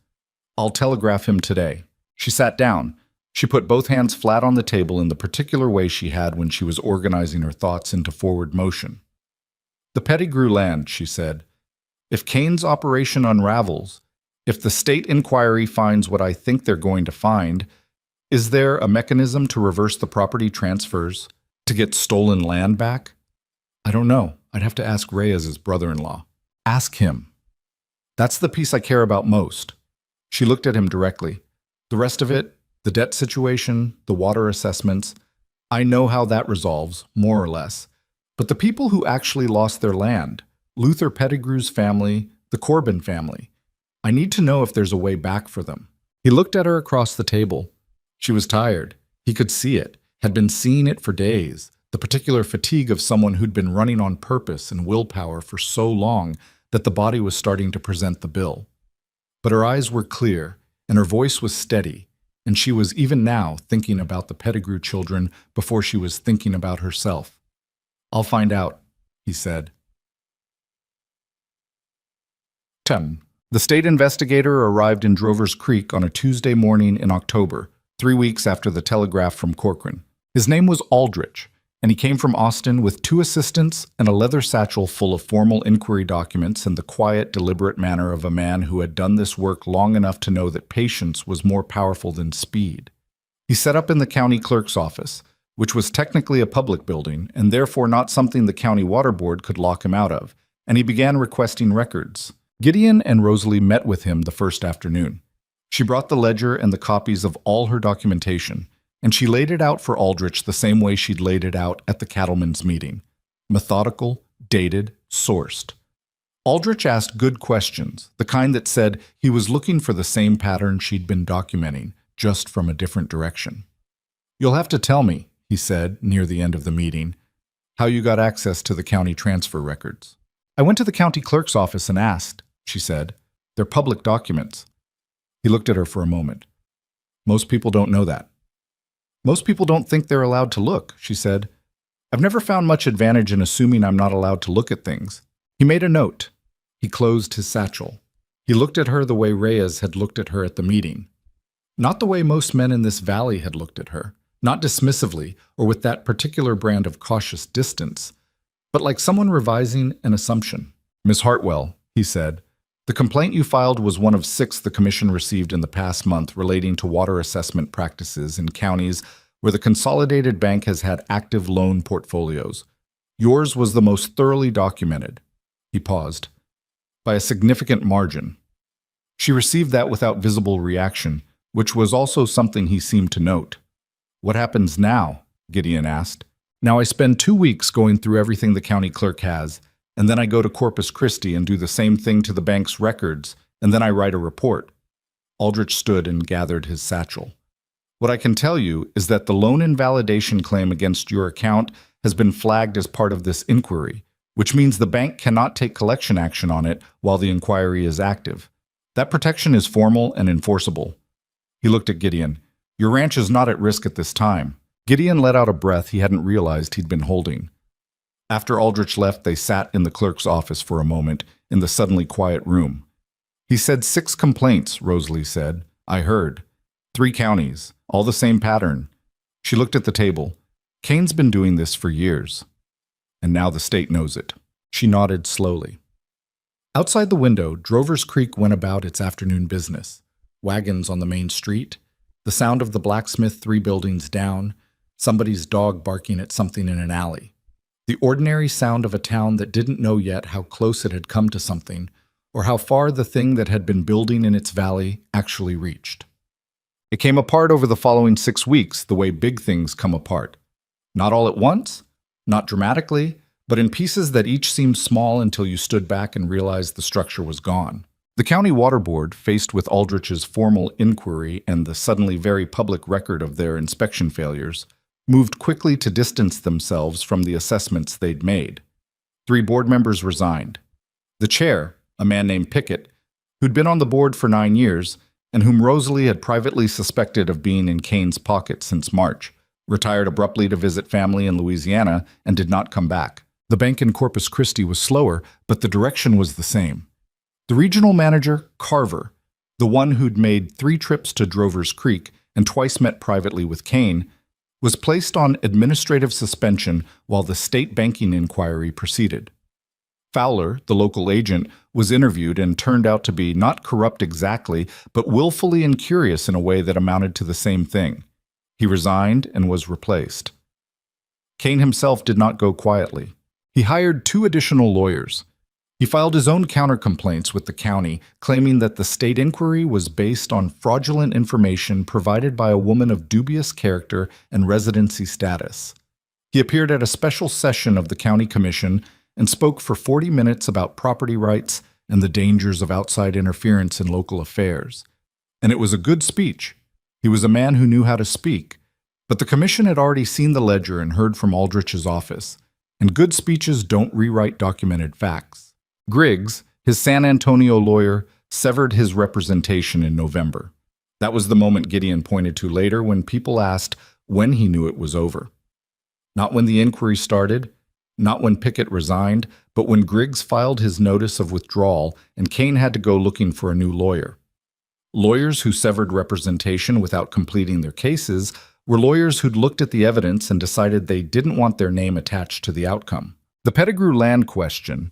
I'll telegraph him today. She sat down. She put both hands flat on the table in the particular way she had when she was organizing her thoughts into forward motion. The Pettigrew land, she said. If Kane's operation unravels, if the state inquiry finds what I think they're going to find, is there a mechanism to reverse the property transfers, to get stolen land back? I don't know. I'd have to ask Reyes' brother-in-law. Ask him. That's the piece I care about most. She looked at him directly. The rest of it, the debt situation, the water assessments, I know how that resolves, more or less. But the people who actually lost their land, Luther Pettigrew's family, the Corbin family. I need to know if there's a way back for them. He looked at her across the table. She was tired. He could see it, had been seeing it for days, the particular fatigue of someone who'd been running on purpose and willpower for so long that the body was starting to present the bill. But her eyes were clear, and her voice was steady, and she was even now thinking about the Pettigrew children before she was thinking about herself. "I'll find out," he said. 10. The state investigator arrived in Drovers Creek on a Tuesday morning in October, 3 weeks after the telegraph from Corcoran. His name was Aldrich, and he came from Austin with 2 assistants and a leather satchel full of formal inquiry documents and the quiet, deliberate manner of a man who had done this work long enough to know that patience was more powerful than speed. He set up in the county clerk's office, which was technically a public building and therefore not something the county water board could lock him out of, and he began requesting records. Gideon and Rosalie met with him the first afternoon. She brought the ledger and the copies of all her documentation, and she laid it out for Aldrich the same way she'd laid it out at the cattlemen's meeting. Methodical, dated, sourced. Aldrich asked good questions, the kind that said he was looking for the same pattern she'd been documenting, just from a different direction. "You'll have to tell me," he said near the end of the meeting, "how you got access to the county transfer records." "I went to the county clerk's office and asked," she said. "They're public documents." He looked at her for a moment. "Most people don't know that." "Most people don't think they're allowed to look," she said. "I've never found much advantage in assuming I'm not allowed to look at things." He made a note. He closed his satchel. He looked at her the way Reyes had looked at her at the meeting. Not the way most men in this valley had looked at her, not dismissively or with that particular brand of cautious distance, but like someone revising an assumption. "Miss Hartwell," he said, "the complaint you filed was one of 6 the Commission received in the past month relating to water assessment practices in counties where the Consolidated Bank has had active loan portfolios. Yours was the most thoroughly documented." He paused. "By a significant margin." She received that without visible reaction, which was also something he seemed to note. "What happens now?" Gideon asked. "Now I spend 2 weeks going through everything the county clerk has, and then I go to Corpus Christi and do the same thing to the bank's records, and then I write a report." Aldrich stood and gathered his satchel. "What I can tell you is that the loan invalidation claim against your account has been flagged as part of this inquiry, which means the bank cannot take collection action on it while the inquiry is active. That protection is formal and enforceable." He looked at Gideon. "Your ranch is not at risk at this time." Gideon let out a breath he hadn't realized he'd been holding. After Aldrich left, they sat in the clerk's office for a moment, in the suddenly quiet room. "He said 6 complaints," Rosalie said. "I heard. 3 counties, all the same pattern." She looked at the table. "Kane's been doing this for years. And now the state knows it." She nodded slowly. Outside the window, Drovers Creek went about its afternoon business. Wagons on the main street, the sound of the blacksmith 3 buildings down, somebody's dog barking at something in an alley. The ordinary sound of a town that didn't know yet how close it had come to something, or how far the thing that had been building in its valley actually reached. It came apart over the following 6 weeks, the way big things come apart. Not all at once, not dramatically, but in pieces that each seemed small until you stood back and realized the structure was gone. The county water board, faced with Aldrich's formal inquiry and the suddenly very public record of their inspection failures, moved quickly to distance themselves from the assessments they'd made. 3 board members resigned. The chair, a man named Pickett, who'd been on the board for 9 years, and whom Rosalie had privately suspected of being in Kane's pocket since March, retired abruptly to visit family in Louisiana and did not come back. The bank in Corpus Christi was slower, but the direction was the same. The regional manager, Carver, the one who'd made 3 trips to Drovers Creek and twice met privately with Kane, was placed on administrative suspension while the state banking inquiry proceeded. Fowler, the local agent, was interviewed and turned out to be not corrupt exactly, but willfully incurious in a way that amounted to the same thing. He resigned and was replaced. Kane himself did not go quietly. He hired 2 additional lawyers. He filed his own counter-complaints with the county, claiming that the state inquiry was based on fraudulent information provided by a woman of dubious character and residency status. He appeared at a special session of the county commission and spoke for 40 minutes about property rights and the dangers of outside interference in local affairs. And it was a good speech. He was a man who knew how to speak. But the commission had already seen the ledger and heard from Aldrich's office, and good speeches don't rewrite documented facts. Griggs, his San Antonio lawyer, severed his representation in November. That was the moment Gideon pointed to later when people asked when he knew it was over. Not when the inquiry started, not when Pickett resigned, but when Griggs filed his notice of withdrawal and Kane had to go looking for a new lawyer. Lawyers who severed representation without completing their cases were lawyers who'd looked at the evidence and decided they didn't want their name attached to the outcome. The Pettigrew land question,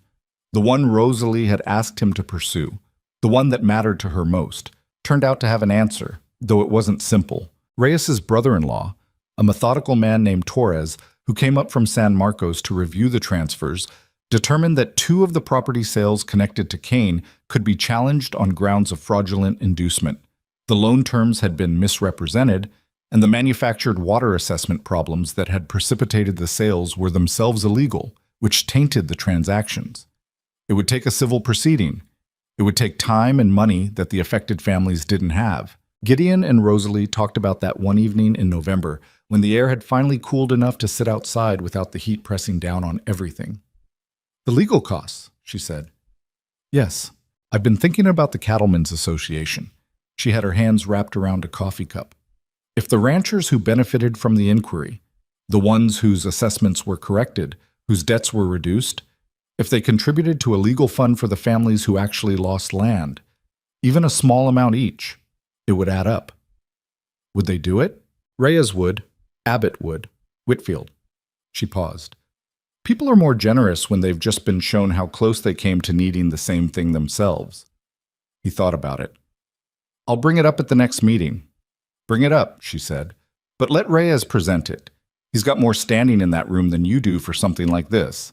the one Rosalie had asked him to pursue, the one that mattered to her most, turned out to have an answer, though it wasn't simple. Reyes's brother-in-law, a methodical man named Torres, who came up from San Marcos to review the transfers, determined that 2 of the property sales connected to Kane could be challenged on grounds of fraudulent inducement. The loan terms had been misrepresented, and the manufactured water assessment problems that had precipitated the sales were themselves illegal, which tainted the transactions. It would take a civil proceeding. It would take time and money that the affected families didn't have. Gideon and Rosalie talked about that one evening in November, when the air had finally cooled enough to sit outside without the heat pressing down on everything. "The legal costs," she said. "Yes, I've been thinking about the Cattlemen's Association." She had her hands wrapped around a coffee cup. "If the ranchers who benefited from the inquiry, the ones whose assessments were corrected, whose debts were reduced, if they contributed to a legal fund for the families who actually lost land, even a small amount each, it would add up." "Would they do it?" "Reyes would. Abbott would. Whitfield." She paused. "People are more generous when they've just been shown how close they came to needing the same thing themselves." He thought about it. "I'll bring it up at the next meeting." "Bring it up," she said. "But let Reyes present it. He's got more standing in that room than you do for something like this."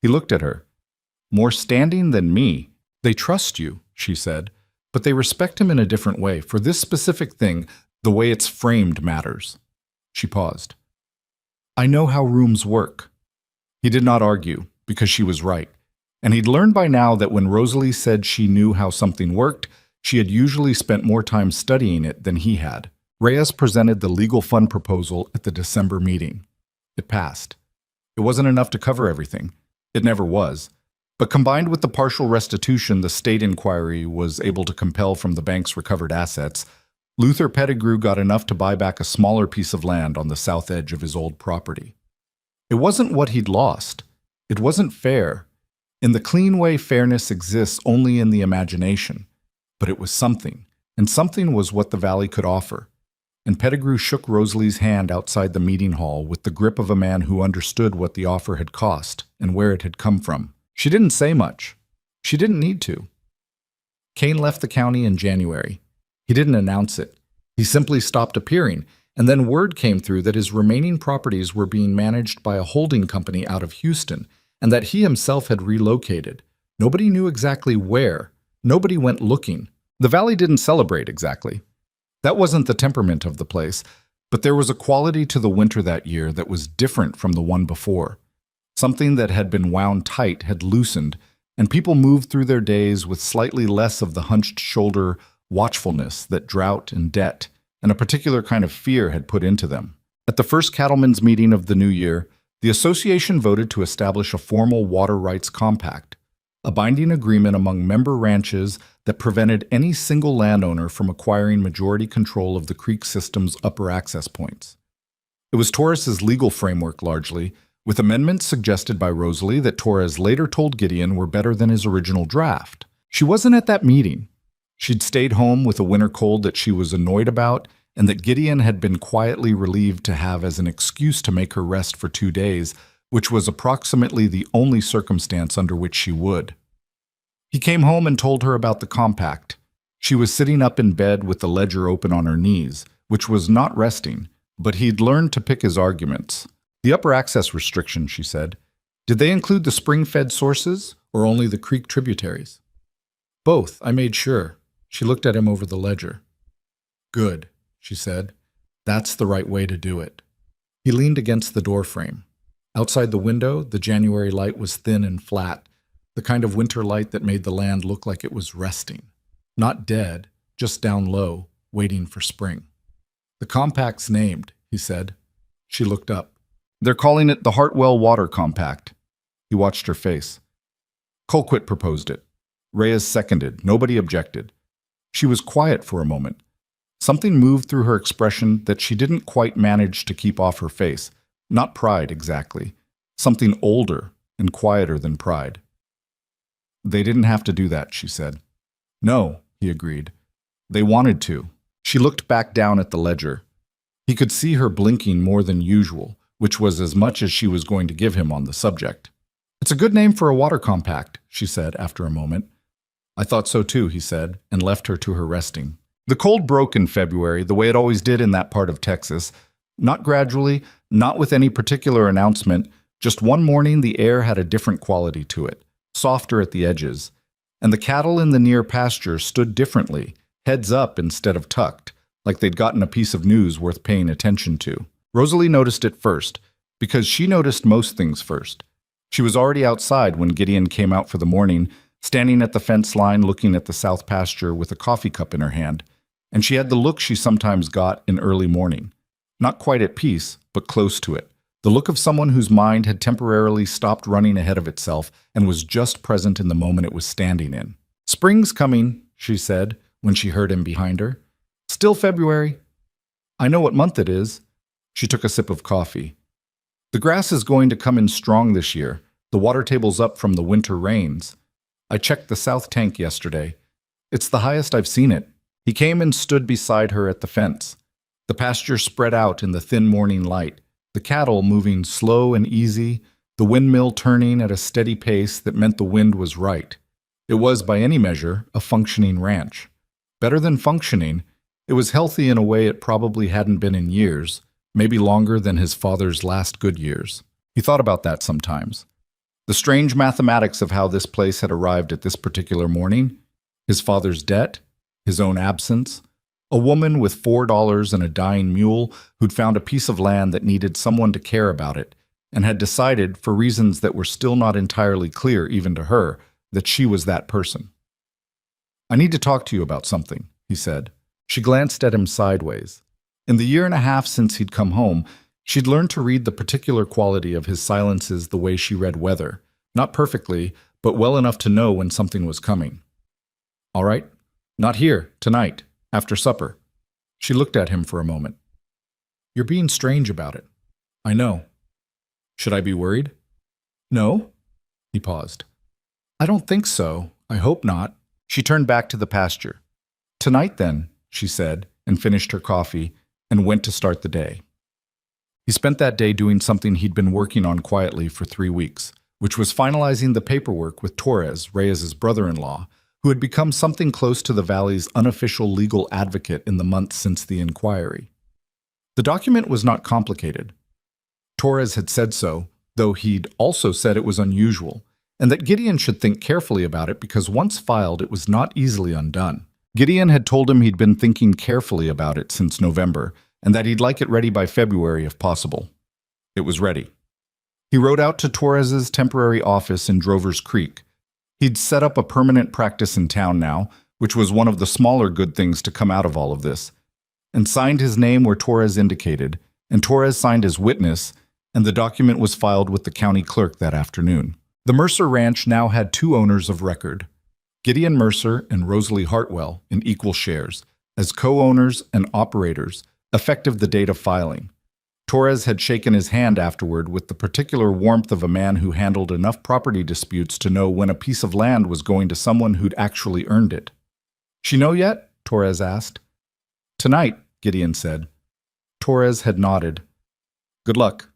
He looked at her. "More standing than me. They trust you," she said, "but they respect him in a different way. For this specific thing, the way it's framed matters." She paused. "I know how rooms work." He did not argue, because she was right. And he'd learned by now that when Rosalie said she knew how something worked, she had usually spent more time studying it than he had. Reyes presented the legal fund proposal at the December meeting. It passed. It wasn't enough to cover everything. It never was. But combined with the partial restitution the state inquiry was able to compel from the bank's recovered assets, Luther Pettigrew got enough to buy back a smaller piece of land on the south edge of his old property. It wasn't what he'd lost. It wasn't fair. In the clean way, fairness exists only in the imagination. But it was something, and something was what the valley could offer. And Pettigrew shook Rosalie's hand outside the meeting hall with the grip of a man who understood what the offer had cost and where it had come from. She didn't say much. She didn't need to. Kane left the county in January. He didn't announce it. He simply stopped appearing, and then word came through that his remaining properties were being managed by a holding company out of Houston, and that he himself had relocated. Nobody knew exactly where. Nobody went looking. The valley didn't celebrate exactly. That wasn't the temperament of the place, but there was a quality to the winter that year that was different from the one before. Something that had been wound tight had loosened, and people moved through their days with slightly less of the hunched shoulder watchfulness that drought and debt and a particular kind of fear had put into them. At the first cattlemen's meeting of the new year, the association voted to establish a formal water rights compact, a binding agreement among member ranches that prevented any single landowner from acquiring majority control of the creek system's upper access points. It was Torres's legal framework largely, with amendments suggested by Rosalie that Torres later told Gideon were better than his original draft. She wasn't at that meeting. She'd stayed home with a winter cold that she was annoyed about, and that Gideon had been quietly relieved to have as an excuse to make her rest for 2 days, which was approximately the only circumstance under which she would. He came home and told her about the compact. She was sitting up in bed with the ledger open on her knees, which was not resting, but he'd learned to pick his arguments. "The upper access restriction," she said. "Did they include the spring-fed sources, or only the creek tributaries?" "Both, I made sure." She looked at him over the ledger. "Good," she said. "That's the right way to do it." He leaned against the doorframe. Outside the window, the January light was thin and flat, the kind of winter light that made the land look like it was resting. Not dead, just down low, waiting for spring. "The compact's named," he said. She looked up. "They're calling it the Hartwell Water Compact." He watched her face. Colquitt proposed it. Reyes seconded. Nobody objected. She was quiet for a moment. Something moved through her expression that she didn't quite manage to keep off her face. Not pride, exactly. Something older and quieter than pride. "They didn't have to do that," she said. "No," he agreed. "They wanted to." She looked back down at the ledger. He could see her blinking more than usual, which was as much as she was going to give him on the subject. "It's a good name for a water compact," she said after a moment. "I thought so too," he said, and left her to her resting. The cold broke in February, the way it always did in that part of Texas. Not gradually, not with any particular announcement, just one morning the air had a different quality to it, softer at the edges. And the cattle in the near pasture stood differently, heads up instead of tucked, like they'd gotten a piece of news worth paying attention to. Rosalie noticed it first, because she noticed most things first. She was already outside when Gideon came out for the morning, standing at the fence line looking at the south pasture with a coffee cup in her hand, and she had the look she sometimes got in early morning. Not quite at peace, but close to it. The look of someone whose mind had temporarily stopped running ahead of itself and was just present in the moment it was standing in. "Spring's coming," she said when she heard him behind her. "Still February." "I know what month it is." She took a sip of coffee. "The grass is going to come in strong this year. The water table's up from the winter rains. I checked the south tank yesterday. It's the highest I've seen it." He came and stood beside her at the fence. The pasture spread out in the thin morning light, the cattle moving slow and easy, the windmill turning at a steady pace that meant the wind was right. It was, by any measure, a functioning ranch. Better than functioning, it was healthy in a way it probably hadn't been in years, maybe longer than his father's last good years. He thought about that sometimes. The strange mathematics of how this place had arrived at this particular morning, his father's debt, his own absence, a woman with $4 and a dying mule who'd found a piece of land that needed someone to care about it, and had decided, for reasons that were still not entirely clear even to her, that she was that person. "I need to talk to you about something," he said. She glanced at him sideways. In the year and a half since he'd come home, she'd learned to read the particular quality of his silences the way she read weather, not perfectly, but well enough to know when something was coming. "All right? Not here, tonight, after supper." She looked at him for a moment. "You're being strange about it." "I know." "Should I be worried?" "No." He paused. "I don't think so. I hope not." She turned back to the pasture. "Tonight, then," she said, and finished her coffee, and went to start the day. He spent that day doing something he'd been working on quietly for 3 weeks, which was finalizing the paperwork with Torres, Reyes's brother-in-law, who had become something close to the Valley's unofficial legal advocate in the months since the inquiry. The document was not complicated. Torres had said so, though he'd also said it was unusual, and that Gideon should think carefully about it because once filed it was not easily undone. Gideon had told him he'd been thinking carefully about it since November, and that he'd like it ready by February if possible. It was ready. He rode out to Torres's temporary office in Drover's Creek. He'd set up a permanent practice in town now, which was one of the smaller good things to come out of all of this, and signed his name where Torres indicated, and Torres signed as witness, and the document was filed with the county clerk that afternoon. The Mercer Ranch now had 2 owners of record, Gideon Mercer and Rosalie Hartwell, in equal shares, as co-owners and operators, effective the date of filing. Torres had shaken his hand afterward with the particular warmth of a man who handled enough property disputes to know when a piece of land was going to someone who'd actually earned it. "She know yet?" Torres asked. "Tonight," Gideon said. Torres had nodded. "Good luck."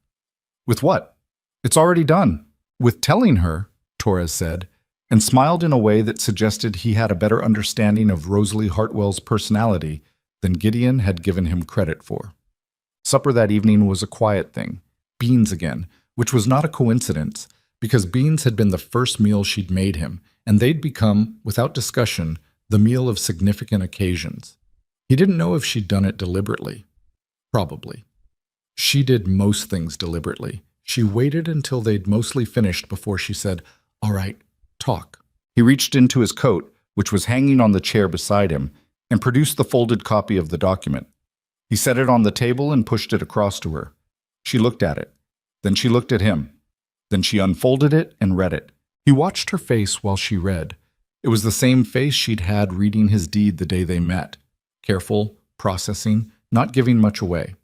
"With what?" "It's already done." "With telling her," Torres said, and smiled in a way that suggested he had a better understanding of Rosalie Hartwell's personality than Gideon had given him credit for. Supper that evening was a quiet thing. Beans again, which was not a coincidence, because beans had been the first meal she'd made him, and they'd become, without discussion, the meal of significant occasions. He didn't know if she'd done it deliberately. Probably. She did most things deliberately, She waited until they'd mostly finished before she said, "All right, talk." He reached into his coat, which was hanging on the chair beside him, and produced the folded copy of the document. He set it on the table and pushed it across to her. She looked at it. Then she looked at him. Then she unfolded it and read it. He watched her face while she read. It was the same face she'd had reading his deed the day they met. Careful, processing, not giving much away.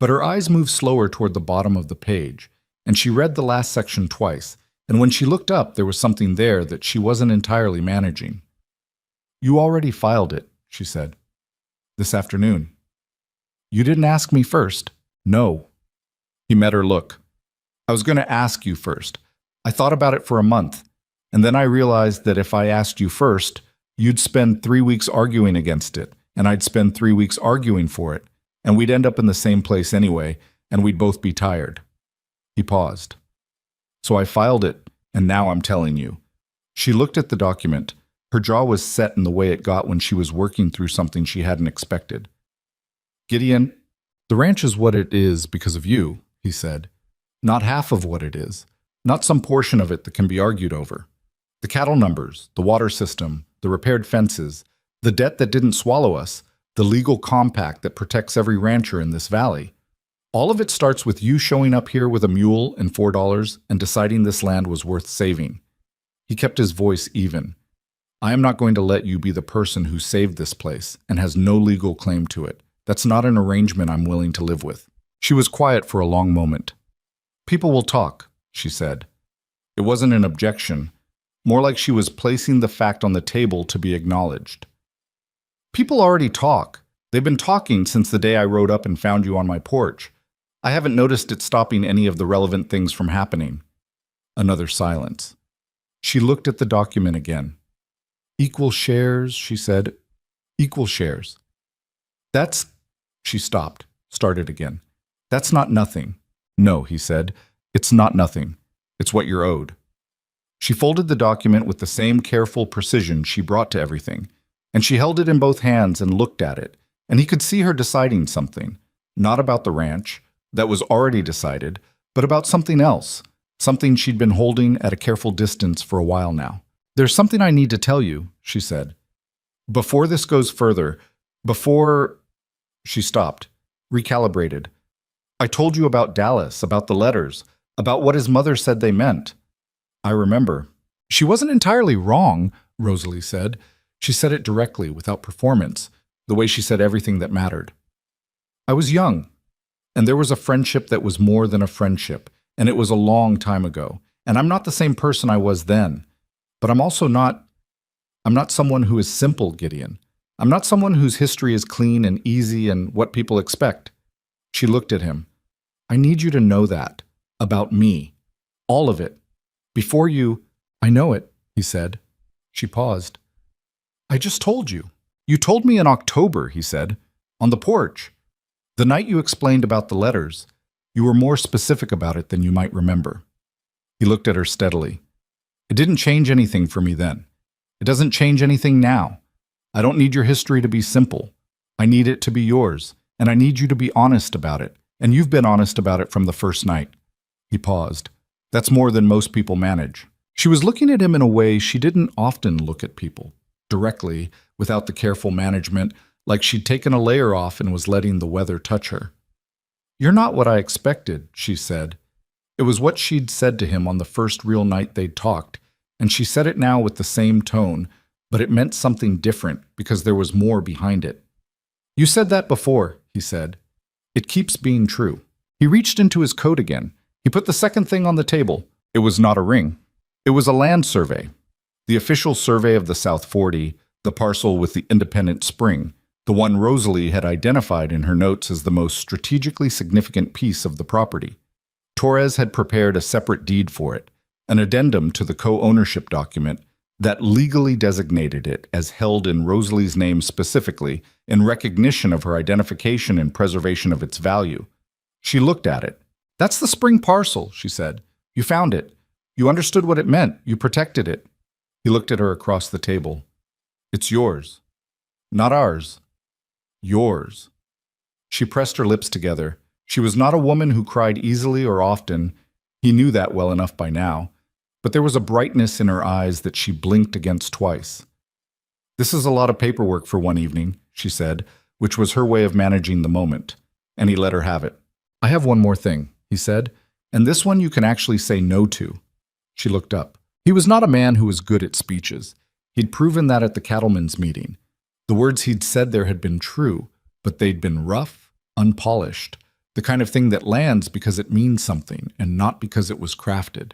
But her eyes moved slower toward the bottom of the page, and she read the last section twice, and when she looked up, there was something there that she wasn't entirely managing. "You already filed it," she said. "This afternoon." "You didn't ask me first." "No." He met her look. "I was going to ask you first. I thought about it for a month, and then I realized that if I asked you first, you'd spend 3 weeks arguing against it, and I'd spend 3 weeks arguing for it, and we'd end up in the same place anyway, and we'd both be tired." He paused. "So I filed it, and now I'm telling you." She looked at the document. Her jaw was set in the way it got when she was working through something she hadn't expected. "Gideon, the ranch is what it is because of you," he said. "Not half of what it is. Not some portion of it that can be argued over. The cattle numbers, the water system, the repaired fences, the debt that didn't swallow us, the legal compact that protects every rancher in this valley. All of it starts with you showing up here with a mule and $4 and deciding this land was worth saving." He kept his voice even. "I am not going to let you be the person who saved this place and has no legal claim to it. That's not an arrangement I'm willing to live with." She was quiet for a long moment. "People will talk," she said. It wasn't an objection, more like she was placing the fact on the table to be acknowledged. "People already talk. They've been talking since the day I rode up and found you on my porch. I haven't noticed it stopping any of the relevant things from happening." Another silence. She looked at the document again. "Equal shares," she said. "Equal shares." "That's—" She stopped, started again. "That's not nothing." "No," he said. "It's not nothing. It's what you're owed." She folded the document with the same careful precision she brought to everything, and she held it in both hands and looked at it, and he could see her deciding something, not about the ranch, that was already decided, but about something else, something she'd been holding at a careful distance for a while now. "There's something I need to tell you," she said. "Before this goes further, before—" She stopped, recalibrated. "I told you about Dallas, about the letters, about what his mother said they meant." "I remember." "She wasn't entirely wrong," Rosalie said. "She said it directly, without performance, the way she said everything that mattered. I was young, and there was a friendship that was more than a friendship, and it was a long time ago, and I'm not the same person I was then. But I'm not someone who is simple, Gideon. I'm not someone whose history is clean and easy and what people expect." She looked at him. "I need you to know that. About me. All of it. Before you—" "I know it," he said. She paused. "I just told you. You told me in October," he said. "On the porch. The night you explained about the letters. You were more specific about it than you might remember." He looked at her steadily. "It didn't change anything for me then. It doesn't change anything now. I don't need your history to be simple. I need it to be yours, and I need you to be honest about it, and you've been honest about it from the first night." He paused. "That's more than most people manage." She was looking at him in a way she didn't often look at people, directly, without the careful management, like she'd taken a layer off and was letting the weather touch her. "You're not what I expected," she said. It was what she'd said to him on the first real night they'd talked, and she said it now with the same tone, but it meant something different because there was more behind it. "You said that before," he said. "It keeps being true." He reached into his coat again. He put the second thing on the table. It was not a ring. It was a land survey. The official survey of the South 40, the parcel with the independent spring, the one Rosalie had identified in her notes as the most strategically significant piece of the property. Torres had prepared a separate deed for it, an addendum to the co-ownership document that legally designated it as held in Rosalie's name specifically in recognition of her identification and preservation of its value. She looked at it. "That's the spring parcel," she said. "You found it. You understood what it meant. You protected it." He looked at her across the table. "It's yours. Not ours. Yours." She pressed her lips together. She was not a woman who cried easily or often. He knew that well enough by now, but there was a brightness in her eyes that she blinked against twice. "This is a lot of paperwork for one evening," she said, which was her way of managing the moment, and he let her have it. "I have one more thing," he said, "and this one you can actually say no to." She looked up. He was not a man who was good at speeches. He'd proven that at the cattlemen's meeting. The words he'd said there had been true, but they'd been rough, unpolished, the kind of thing that lands because it means something and not because it was crafted.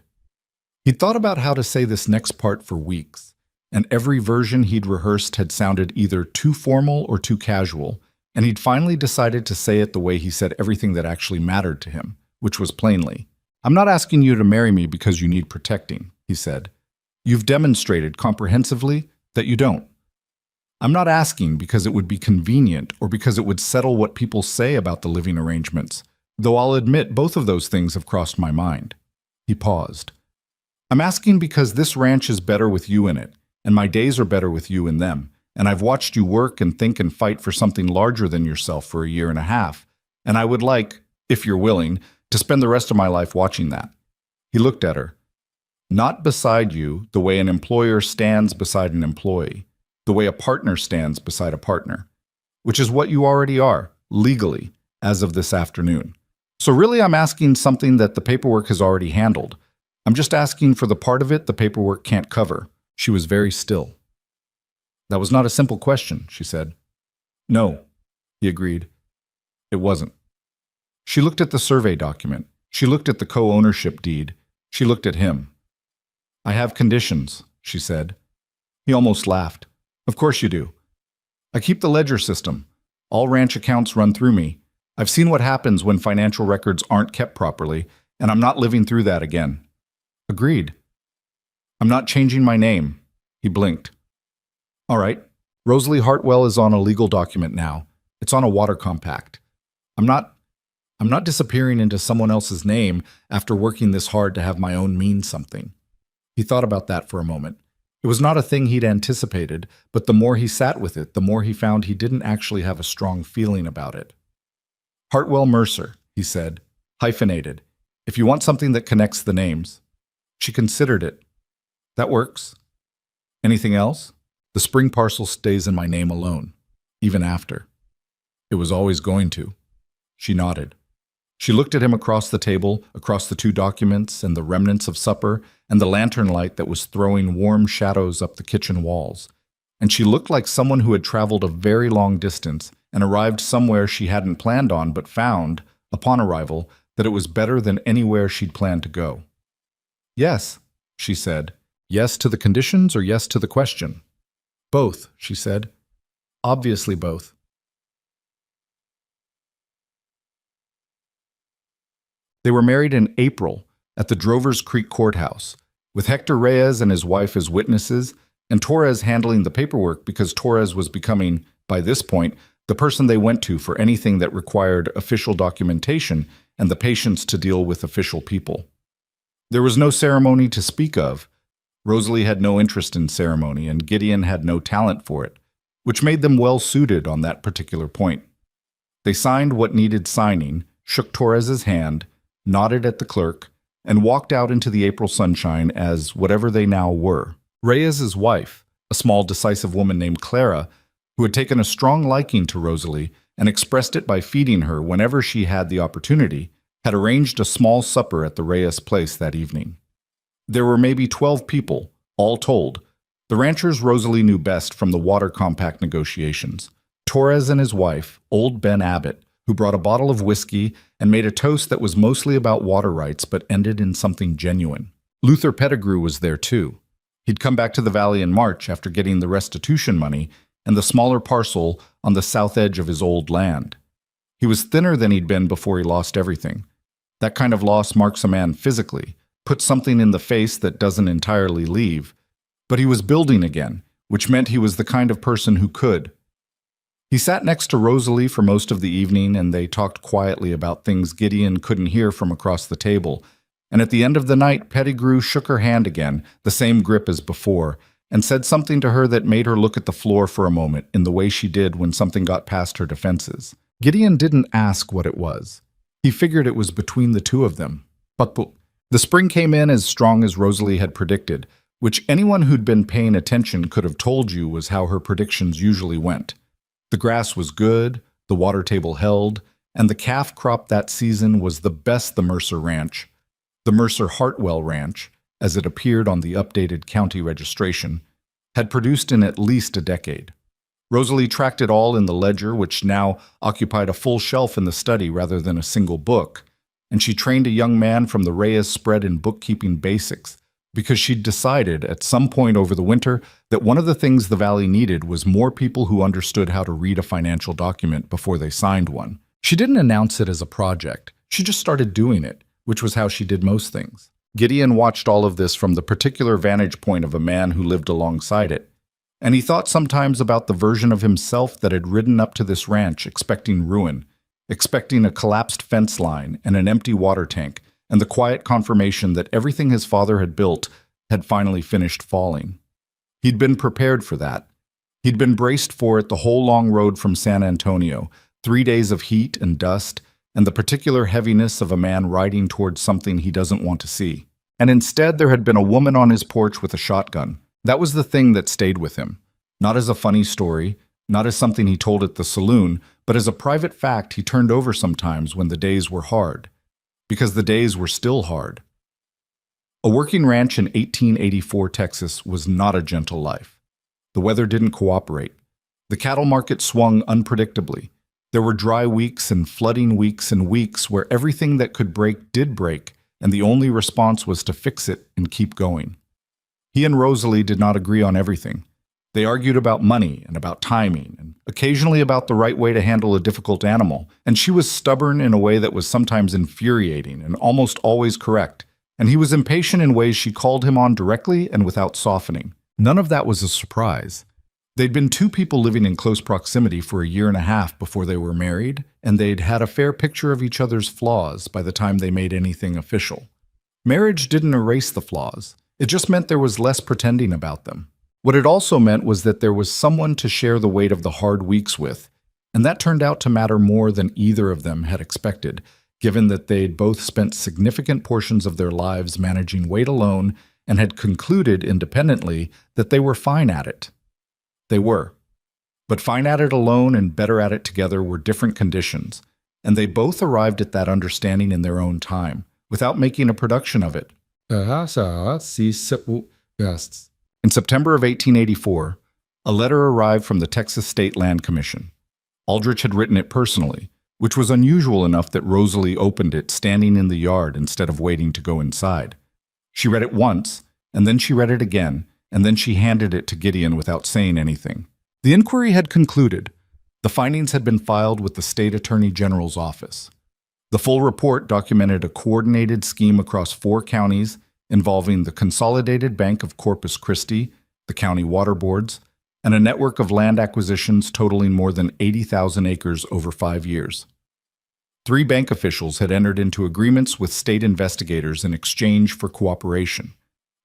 He'd thought about how to say this next part for weeks, and every version he'd rehearsed had sounded either too formal or too casual, and he'd finally decided to say it the way he said everything that actually mattered to him, which was plainly, "I'm not asking you to marry me because you need protecting," he said. "You've demonstrated comprehensively that you don't. I'm not asking because it would be convenient or because it would settle what people say about the living arrangements, though I'll admit both of those things have crossed my mind." He paused. "I'm asking because this ranch is better with you in it, and my days are better with you in them, and I've watched you work and think and fight for something larger than yourself for a year and a half, and I would like, if you're willing, to spend the rest of my life watching that." He looked at her. "Not beside you the way an employer stands beside an employee, the way a partner stands beside a partner, which is what you already are, legally, as of this afternoon. So really I'm asking something that the paperwork has already handled. I'm just asking for the part of it the paperwork can't cover." She was very still. "That was not a simple question," she said. "No," he agreed. "It wasn't." She looked at the survey document. She looked at the co-ownership deed. She looked at him. "I have conditions," she said. He almost laughed. "Of course you do. I keep the ledger system. All ranch accounts run through me. I've seen what happens when financial records aren't kept properly, and I'm not living through that again." "Agreed." "I'm not changing my name." He blinked. "All right. Rosalie Hartwell is on a legal document now. It's on a water compact. I'm not disappearing into someone else's name after working this hard to have my own mean something." He thought about that for a moment. It was not a thing he'd anticipated, but the more he sat with it, the more he found he didn't actually have a strong feeling about it. "Hartwell Mercer," he said, hyphenated, "if you want something that connects the names." She considered it. "That works. Anything else?" "The spring parcel stays in my name alone, even after." "It was always going to." She nodded. She looked at him across the table, across the two documents and the remnants of supper and the lantern light that was throwing warm shadows up the kitchen walls. And she looked like someone who had traveled a very long distance and arrived somewhere she hadn't planned on but found, upon arrival, that it was better than anywhere she'd planned to go. "Yes," she said. "Yes to the conditions or yes to the question?" "Both," she said. "Obviously both." They were married in April at the Drovers Creek Courthouse, with Hector Reyes and his wife as witnesses, and Torres handling the paperwork because Torres was becoming, by this point, the person they went to for anything that required official documentation and the patience to deal with official people. There was no ceremony to speak of. Rosalie had no interest in ceremony, and Gideon had no talent for it, which made them well suited on that particular point. They signed what needed signing, shook Torres's hand, nodded at the clerk, and walked out into the April sunshine as whatever they now were. Reyes's wife, a small decisive woman named Clara, who had taken a strong liking to Rosalie and expressed it by feeding her whenever she had the opportunity, had arranged a small supper at the Reyes place that evening. There were maybe 12 people, all told. The ranchers Rosalie knew best from the water compact negotiations. Torres and his wife, old Ben Abbott, who brought a bottle of whiskey and made a toast that was mostly about water rights but ended in something genuine. Luther Pettigrew was there too. He'd come back to the valley in March after getting the restitution money and the smaller parcel on the south edge of his old land. He was thinner than he'd been before he lost everything. That kind of loss marks a man physically, puts something in the face that doesn't entirely leave. But he was building again, which meant he was the kind of person who could. He sat next to Rosalie for most of the evening, and they talked quietly about things Gideon couldn't hear from across the table. And at the end of the night, Pettigrew shook her hand again, the same grip as before, and said something to her that made her look at the floor for a moment in the way she did when something got past her defenses. Gideon didn't ask what it was. He figured it was between the two of them. But The spring came in as strong as Rosalie had predicted, which anyone who'd been paying attention could have told you was how her predictions usually went. The grass was good, the water table held, and the calf crop that season was the best the Mercer Ranch, the Mercer Hartwell Ranch, as it appeared on the updated county registration, had produced in at least a decade. Rosalie tracked it all in the ledger, which now occupied a full shelf in the study rather than a single book, and she trained a young man from the Reyes spread in bookkeeping basics, because she'd decided at some point over the winter that one of the things the Valley needed was more people who understood how to read a financial document before they signed one. She didn't announce it as a project. She just started doing it, which was how she did most things. Gideon watched all of this from the particular vantage point of a man who lived alongside it, and he thought sometimes about the version of himself that had ridden up to this ranch expecting ruin, expecting a collapsed fence line and an empty water tank, and the quiet confirmation that everything his father had built had finally finished falling. He'd been prepared for that. He'd been braced for it the whole long road from San Antonio, 3 days of heat and dust, and the particular heaviness of a man riding towards something he doesn't want to see. And instead there had been a woman on his porch with a shotgun. That was the thing that stayed with him. Not as a funny story, not as something he told at the saloon, but as a private fact he turned over sometimes when the days were hard. Because the days were still hard. A working ranch in 1884 Texas was not a gentle life. The weather didn't cooperate. The cattle market swung unpredictably. There were dry weeks and flooding weeks and weeks where everything that could break did break, and the only response was to fix it and keep going. He and Rosalie did not agree on everything. They argued about money and about timing, and occasionally about the right way to handle a difficult animal, and she was stubborn in a way that was sometimes infuriating and almost always correct, and he was impatient in ways she called him on directly and without softening. None of that was a surprise. They'd been two people living in close proximity for a year and a half before they were married, and they'd had a fair picture of each other's flaws by the time they made anything official. Marriage didn't erase the flaws. It just meant there was less pretending about them. What it also meant was that there was someone to share the weight of the hard weeks with, and that turned out to matter more than either of them had expected, given that they'd both spent significant portions of their lives managing weight alone and had concluded independently that they were fine at it. They were. But fine at it alone and better at it together were different conditions, and they both arrived at that understanding in their own time, without making a production of it. In September of 1884, a letter arrived from the Texas State Land Commission. Aldrich had written it personally, which was unusual enough that Rosalie opened it standing in the yard instead of waiting to go inside. She read it once, and then she read it again, and then she handed it to Gideon without saying anything. The inquiry had concluded. The findings had been filed with the State Attorney General's office. The full report documented a coordinated scheme across 4 counties involving the Consolidated Bank of Corpus Christi, the county water boards, and a network of land acquisitions totaling more than 80,000 acres over 5 years. 3 bank officials had entered into agreements with state investigators in exchange for cooperation.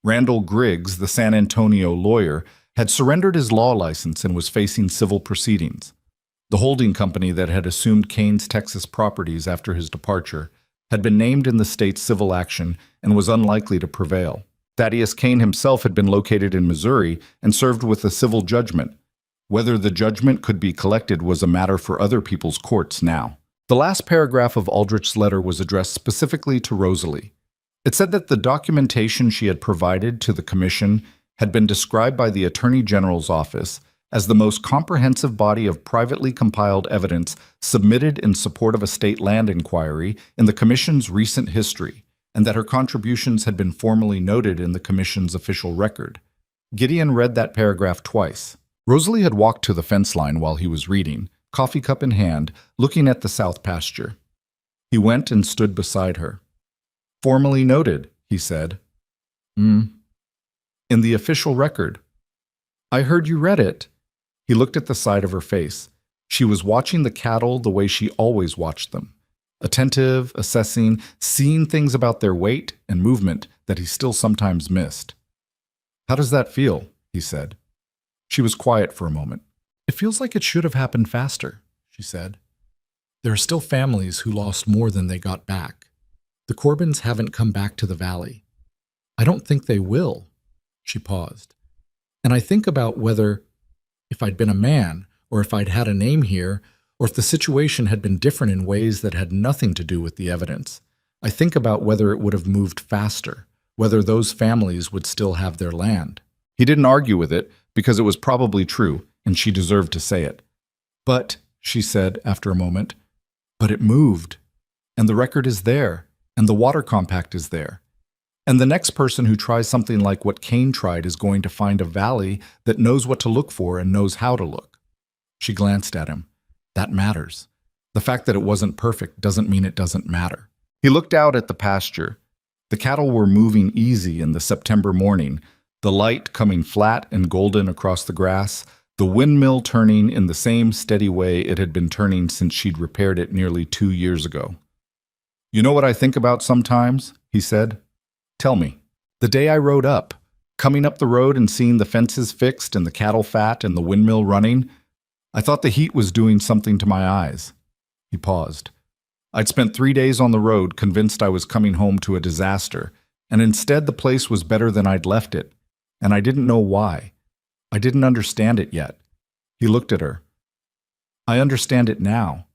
Randall Griggs, the San Antonio lawyer, had surrendered his law license and was facing civil proceedings. The holding company that had assumed Kane's Texas properties after his departure had been named in the state's civil action and was unlikely to prevail. Thaddeus Kane himself had been located in Missouri and served with a civil judgment. Whether the judgment could be collected was a matter for other people's courts now. The last paragraph of Aldrich's letter was addressed specifically to Rosalie. It said that the documentation she had provided to the commission had been described by the Attorney General's office as the most comprehensive body of privately compiled evidence submitted in support of a state land inquiry in the Commission's recent history, and that her contributions had been formally noted in the Commission's official record. Gideon read that paragraph twice. Rosalie had walked to the fence line while he was reading, coffee cup in hand, looking at the south pasture. He went and stood beside her. "Formally noted," he said. In the official record." "I heard you read it." He looked at the side of her face. She was watching the cattle the way she always watched them. Attentive, assessing, seeing things about their weight and movement that he still sometimes missed. "How does that feel?" he said. She was quiet for a moment. "It feels like it should have happened faster," she said. "There are still families who lost more than they got back. The Corbins haven't come back to the valley. I don't think they will. She paused. And I think about whether, if I'd been a man, or if I'd had a name here, or if the situation had been different in ways that had nothing to do with the evidence, I think about whether it would have moved faster, whether those families would still have their land. He didn't argue with it because it was probably true, and she deserved to say it. But, she said after a moment, but it moved, and the record is there, and the water compact is there. And the next person who tries something like what Cain tried is going to find a valley that knows what to look for and knows how to look. She glanced at him. That matters. The fact that it wasn't perfect doesn't mean it doesn't matter. He looked out at the pasture. The cattle were moving easy in the September morning, the light coming flat and golden across the grass, the windmill turning in the same steady way it had been turning since she'd repaired it nearly 2 years ago. You know what I think about sometimes? He said. Tell me. The day I rode up, coming up the road and seeing the fences fixed and the cattle fat and the windmill running, I thought the heat was doing something to my eyes. He paused. I'd spent 3 days on the road convinced I was coming home to a disaster, and instead the place was better than I'd left it, and I didn't know why. I didn't understand it yet. He looked at her. I understand it now,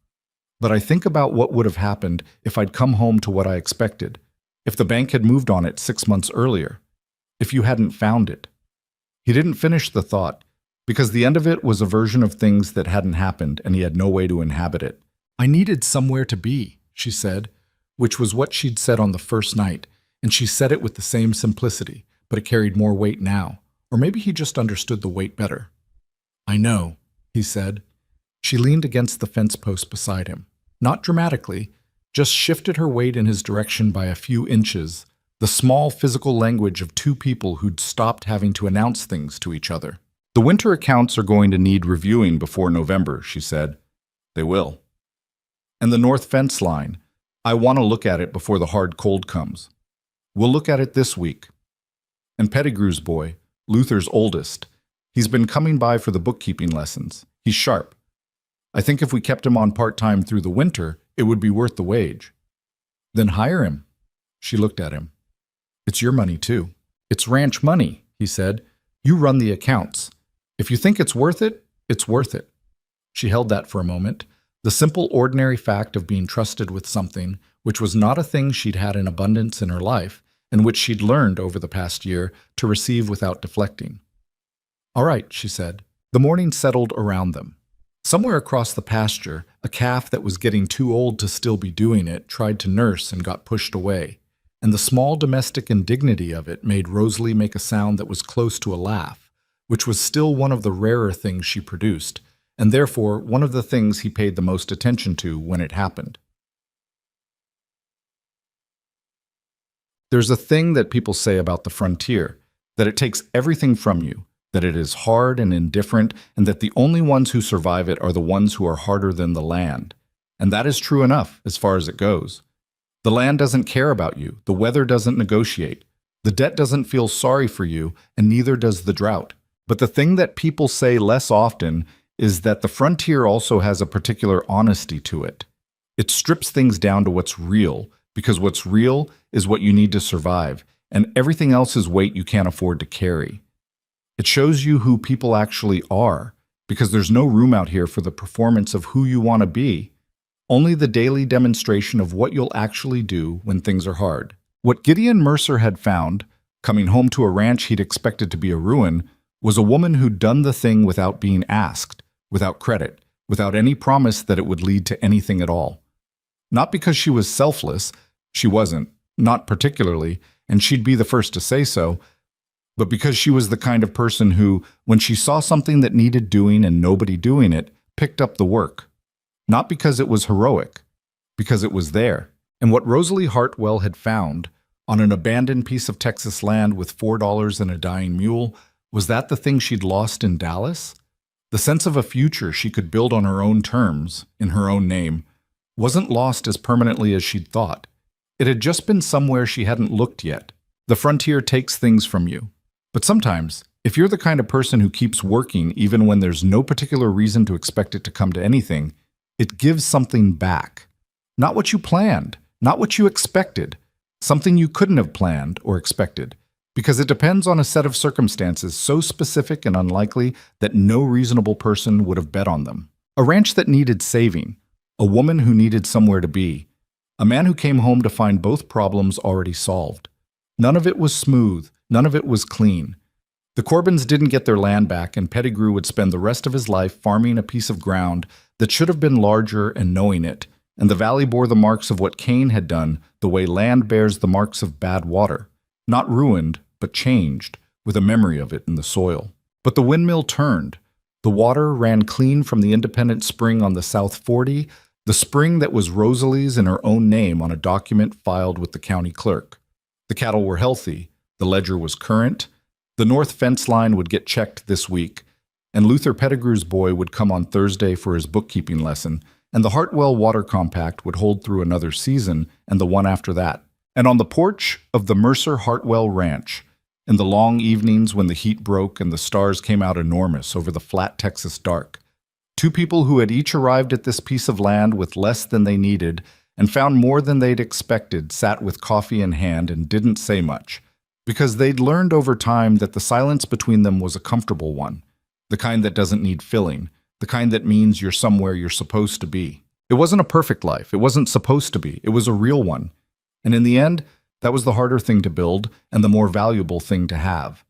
but I think about what would have happened if I'd come home to what I expected, if the bank had moved on it 6 months earlier, if you hadn't found it. He didn't finish the thought, because the end of it was a version of things that hadn't happened and he had no way to inhabit it. I needed somewhere to be, she said, which was what she'd said on the first night, and she said it with the same simplicity, but it carried more weight now, or maybe he just understood the weight better. I know, he said. She leaned against the fence post beside him, not dramatically, just shifted her weight in his direction by a few inches, the small physical language of two people who'd stopped having to announce things to each other. The winter accounts are going to need reviewing before November, she said. They will. And the north fence line, I want to look at it before the hard cold comes. We'll look at it this week. And Pettigrew's boy, Luther's oldest, he's been coming by for the bookkeeping lessons. He's sharp. I think if we kept him on part-time through the winter, it would be worth the wage. Then hire him. She looked at him. It's your money, too. It's ranch money, he said. You run the accounts. If you think it's worth it, it's worth it. She held that for a moment, the simple, ordinary fact of being trusted with something which was not a thing she'd had in abundance in her life and which she'd learned over the past year to receive without deflecting. All right, she said. The morning settled around them. Somewhere across the pasture, a calf that was getting too old to still be doing it tried to nurse and got pushed away, and the small domestic indignity of it made Rosalie make a sound that was close to a laugh, which was still one of the rarer things she produced, and therefore one of the things he paid the most attention to when it happened. There's a thing that people say about the frontier, that it takes everything from you, that it is hard and indifferent, and that the only ones who survive it are the ones who are harder than the land. And that is true enough as far as it goes. The land doesn't care about you, the weather doesn't negotiate, the debt doesn't feel sorry for you, and neither does the drought. But the thing that people say less often is that the frontier also has a particular honesty to it. It strips things down to what's real, because what's real is what you need to survive, and everything else is weight you can't afford to carry. It shows you who people actually are, because there's no room out here for the performance of who you want to be, only the daily demonstration of what you'll actually do when things are hard. What Gideon Mercer had found, coming home to a ranch he'd expected to be a ruin, was a woman who'd done the thing without being asked, without credit, without any promise that it would lead to anything at all. Not because she was selfless, she wasn't, not particularly, and she'd be the first to say so, but because she was the kind of person who, when she saw something that needed doing and nobody doing it, picked up the work. Not because it was heroic, because it was there. And what Rosalie Hartwell had found, on an abandoned piece of Texas land with $4 and a dying mule, was that the thing she'd lost in Dallas? The sense of a future she could build on her own terms, in her own name, wasn't lost as permanently as she'd thought. It had just been somewhere she hadn't looked yet. The frontier takes things from you. But sometimes, if you're the kind of person who keeps working even when there's no particular reason to expect it to come to anything, it gives something back. Not what you planned, not what you expected, something you couldn't have planned or expected, because it depends on a set of circumstances so specific and unlikely that no reasonable person would have bet on them. A ranch that needed saving, a woman who needed somewhere to be, a man who came home to find both problems already solved. None of it was smooth, none of it was clean. The Corbins didn't get their land back, and Pettigrew would spend the rest of his life farming a piece of ground that should have been larger and knowing it, and the valley bore the marks of what Cain had done the way land bears the marks of bad water, not ruined, but changed, with a memory of it in the soil. But the windmill turned. The water ran clean from the independent spring on the South 40, the spring that was Rosalie's in her own name on a document filed with the county clerk. The cattle were healthy, the ledger was current, the north fence line would get checked this week, and Luther Pettigrew's boy would come on Thursday for his bookkeeping lesson, and the Hartwell Water Compact would hold through another season and the one after that. And on the porch of the Mercer Hartwell Ranch, in the long evenings when the heat broke and the stars came out enormous over the flat Texas dark, two people who had each arrived at this piece of land with less than they needed and found more than they'd expected sat with coffee in hand and didn't say much, because they'd learned over time that the silence between them was a comfortable one, the kind that doesn't need filling, the kind that means you're somewhere you're supposed to be. It wasn't a perfect life. It wasn't supposed to be. It was a real one. And in the end, that was the harder thing to build and the more valuable thing to have.